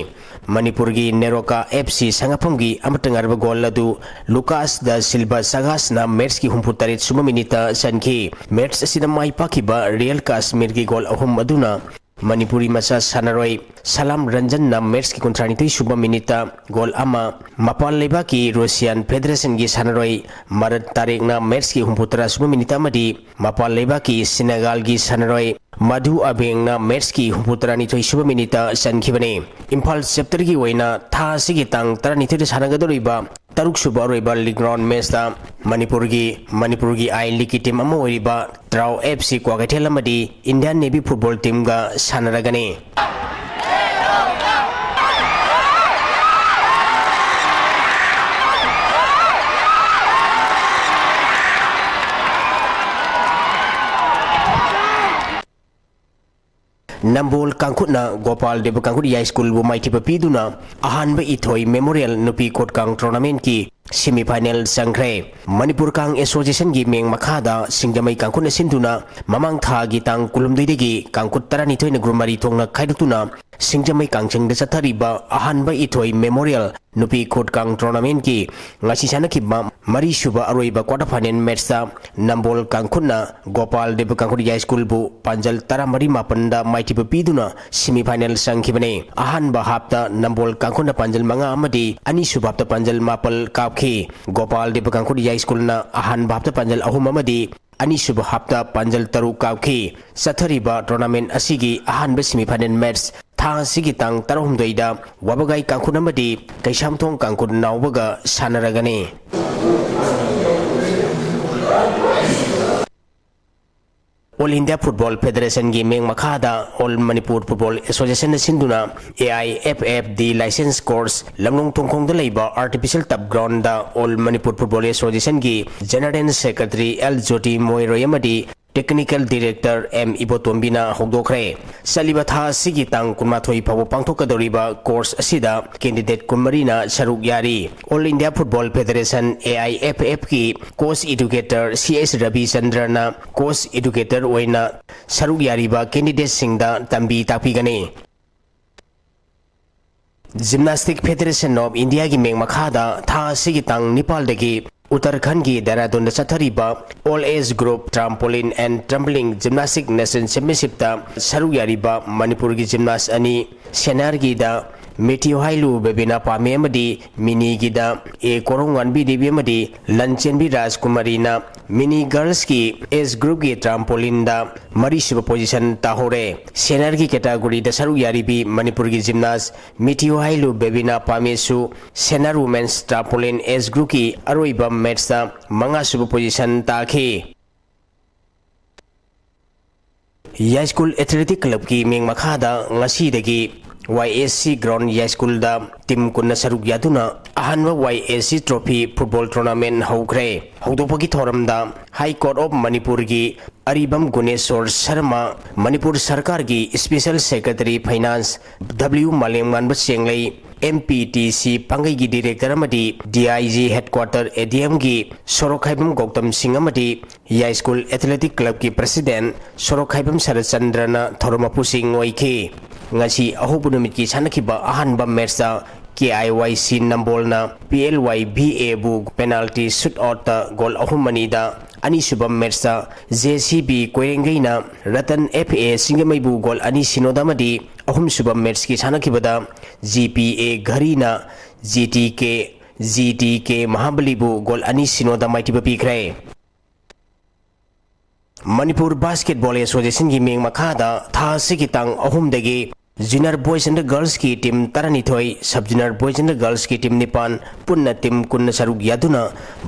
मणिपुर की नेरोका FC संगफमगी अमतंगारबा गोल अदु लुकास दा सिल्वा सगासना मैच की हुमपुतरेत सुमा मिनिटा सनखी मैच असिदा माइपाखिबा रियल कश्मीर की गोल अहुम अदुना मणिपुरी मचा सानरोई सलाम रंजन ना मैच की कुंथ्रानिथि सुबा मिनिटा गोल अमा मपाल लेबा की रशियन फेडरेशन की सानरोई मरद तारीख ना मैच की हुमपुतरा सुबा मिनिटा मदी मपाल लेबा की सेनेगल की सानरोई मधु अबेंग ना मैच की हुमपुतरा निथि सुबा मिनिटा सनखिबने इम्फाल सेक्टर की वैना था सिगी तांग तरा निथि सानगदोरिबा तरुक सुबा रोइबा लीग राउंड मैच दा मणिपुर की आई लीग की टीम अमा ओइबा ट्राउ FC क्वाकटेल अमदी इंडियन नेवी फुटबॉल टीम गा सानरगने नंबोल कांकुटना गोपाल देव कांकुट स्कूल वो माइथीप पीदुना अहानब इथोई मेमोरियल नुपी कोटकांग टूर्नामेंट की सेमीफाइनल संग्रे मणिपुर कांग एसोसिएशन की मेंग मखादा सिंगजमई कांकुट सिंधुना ममांग था की तांग कुलुमदैदगी कांकुट तरानिथोई ग्रुमरी थोंगना खाइदुना सिंगजमई कांगचंग चथरीबा अहानब इथोई मेमोरियल नुपी कोटकांग टूर्नामेंट की ngasi sanakhiba mari suba aroiba quarter final match ta nambol kangkhutna gopal dev kangkhut school bu panjal tara mari mapanda maiti piduna semi final sangkhibane ahanba hapta nambol kangkhutna panjal manga amadi ani suba hapta panjal mapal kapkhi gopal dev kangkhut school na ahanba hapta panjal ahum amadi ani suba hapta panjal taru kapkhi sathariba tournament asigi ahanba semi final match थांग सिगी तांग तरहुमदोइदा वबगाई कांखुन अमदी कैसामथोंग कांखुन नावबगा सानरगने ऑल इंडिया फुटबॉल फेडरेशन की मेंग मखादा ऑल मणिपुर फुटबॉल एसोसिएशन सिंधुना AIFF दी लाइसेंस कोर्स लंगलोंग तोंगखोंग द लेबा आर्टिफिशियल टब ग्राउंड दा ऑल मणिपुर फुटबॉल एसोसिएशन की जनरल सेक्रेटरी एल जोटी मोइरोयमदी टेक्निकल डायरेक्टर एम इबोतोम्बिना होदोखरे सलिबा था सिगी तांग कुनमाथोई फाबो पांथोकदोरिबा कोर्स असिदा कैंडिडेट कुनमरीना सरुक यारी all India football federation AIFF की कोच एजुकेटर CS रवि चंद्रना कोच एजुकेटर ओइना सरुक यारीबा कैंडिडेट सिंगदा तंबी तापीगने जिम्नास्टिक फेडरेशन ऑफ इंडिया की मेंग मखादा था सिगी तांग नेपाल दगी उत्तराखंड की देहरादून चथरीबा all age group trampoline and tumbling gymnastic national championship ता सरुक यारीबा मणिपुर की जिम्नास्ट अनि सेनार की दा मेटियो हाइलू बेबिना पामे मदी मिनी की दा ए कोरोंगन बी देबी मदी लंचन बी राजकुमारीना मिनी गर्ल्स की एज ग्रुप की ट्राम्पोलिन दा मरीशिब पोजीशन ताहोरे सेनार की कैटेगरी दा सरुक यारीबी मणिपुर की जिम्नास्ट मेटियो हाइलू बेबिना पामेसु सेनार वुमेन्स ट्राम्पोलिन एज ग्रुप की अरोइबा मैच दा मंगासुब पोजीशन ताखे या स्कूल एथलेटिक क्लब की मेंग मखादा ngasi dagi YSC ground ya school da team kunna saruk yaduna ahanwa YSC trophy football tournament hokre hodopagi thoram da High Court of Manipur ki Aribam Guneshwar Sharma Manipur Sarkar ki Special Secretary Finance W Malengman Bachenglei MPTC Pangai ki Director amadi DIG Headquarter ADM ki Sorokhaibam Gautam Singh amadi ya school athletic club ki President Sorokhaibam Sarachandrana Thoromapu Singh oike ngasi ahobu numit ki sanakhiba ahanba match da KIYC Nambolna PLYBA bu penalty shootout goal ahumani da ani subam match da JCB Koirengaina Ratan FA Singamai bu goal ani sinoda madi ahum subam match ki sanakhiba da GPA Gharina GTK Mahabali bu goal ani sinoda maitiba pikre Manipur Basketball Association की मेंग मखादा था सिगी तांग अहुम दगी junior boys and girls की team तरनीथोई sub junior boys and girls की टीम निपान पुन्ना टीम कुन्न सरुक यादुना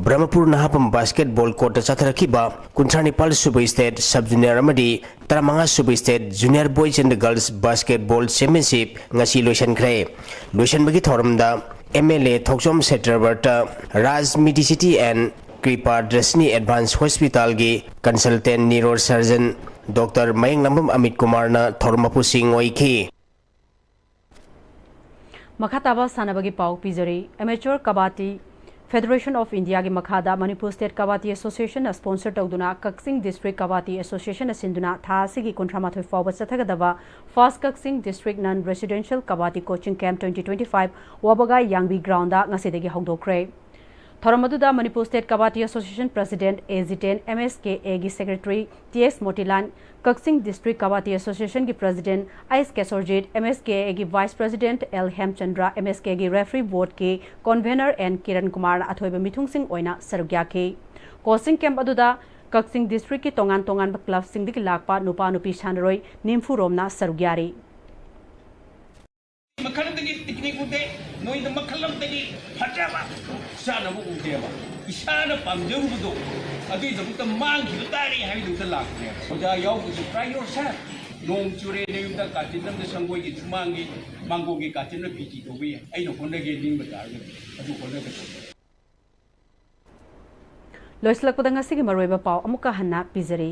ब्रह्मपुर नाहपम बास्केटबॉल कोर्ट चथरखिबा कुंथ्रा Nepal sub state sub junior अमदी तरामंगा sub state junior boys and girls basketball championship ngasi लोइसनख्रे लोइसनबगी थोरमदा MLA थोकसोम सेट्रवर्ट Raj Medicity and Kripa Drishti advance hospital की कंसल्टेंट न्यूरो सर्जन डॉक्टर मयंग नंबम अमित कुमार ना थोरमपु सिंह ओइखी मखाताबा सानबगी पाउ पिजरी amateur Kabaddi federation of India की मखादा Manipur state Kabaddi association sponsor तौदुना कक्सिंग डिस्ट्रिक्ट कबाती एसोसिएशन सिंधुना थासिगी कुंथ्रामाथोई फाउब चथगदबा first Kakching district non residential Kabaddi coaching camp 2025 वाबगा यांगबी ग्राउंड दा ngasiदगी हौदोखरे थोरमदुदा Manipur state Kabaddi association president A10 MSKA की सेक्रेटरी TS मोटिलान कक्सिंग डिस्ट्रिक्ट कबाती एसोसिएशन की प्रेसिडेंट आइस केसोरजीत MSKA की vice president L Hemchandra MSKA की रेफरी बोर्ड के कन्वेनर एन किरण कुमार अथोइब मिथुंग सिंह ओइना सरुग्याखे कोचिंग कैंप अदुदा कक्सिंग डिस्ट्रिक्ट की तोंगान तोंगान क्लब सिंह दिक लाकपा नुपा नुपी सानरोय निम्फु रोमना सरुग्यारी मखलमदगी टेक्निक उदे नोइद मखलमदगी फजाबा सानबु उदेबा इसाना पामजरुबदो अदुइ दबुत मांगि तारी हाइदुत लाकने ओजा यावबु ट्राई योरसेल्फ नोंग चुरे नेयुदा काटिनम दे संगोई की मांगि मांगोगी काटिन पीटी तोबी आइनो होनगे निंग बतार अदु होनगे लोइसलकपदा ngasi gi maroiba pau amuka hanna pizari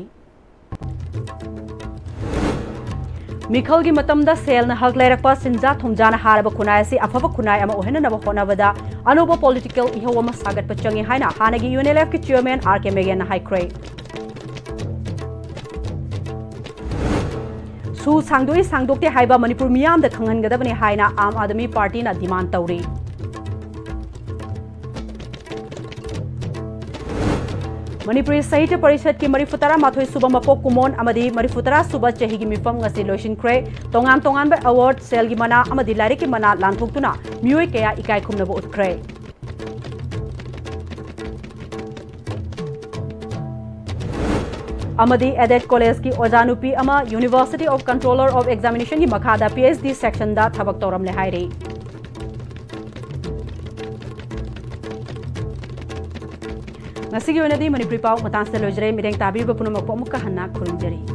मिखल की मतमदा सेल न हक लेरकपा सिंजा थोंजाना हारब खुनाय से अफब खुनाय अमा ओहेननब होनबदा अनोबो पॉलिटिकल इहो अमा सागत पचंगी हाइना हानगी UNLF की चेयरमैन RK मेगन हाइक्रे सु सांगदोक्ते हाइबा मणिपुर मियाम द खंगनगदबने हाइना आम आदमी पार्टी ना डिमांड तौरी मणिपुरी साहित्य परिषद की मरीफुतरा माथोई सुबह मपोक कुमोन अमदी मरीफुतरा सुबह चही की मिफम ngasi लोइसिनख्रे तोंगान तोंगान बे अवार्ड सेल की मना अमदी लारी की मना लांथोक्तुना मियोय कया इकाय खुमनबो उतख्रे अमदी एडेड कॉलेज की ओजानुपी अमा university of controller of examination की मखादा PhD सेक्शन दा थबक तौरम ले हाइरे ngasi gi onadi manipuri pau matang se lojre mireng tabir ba punamok pa mukka hanna khurunjari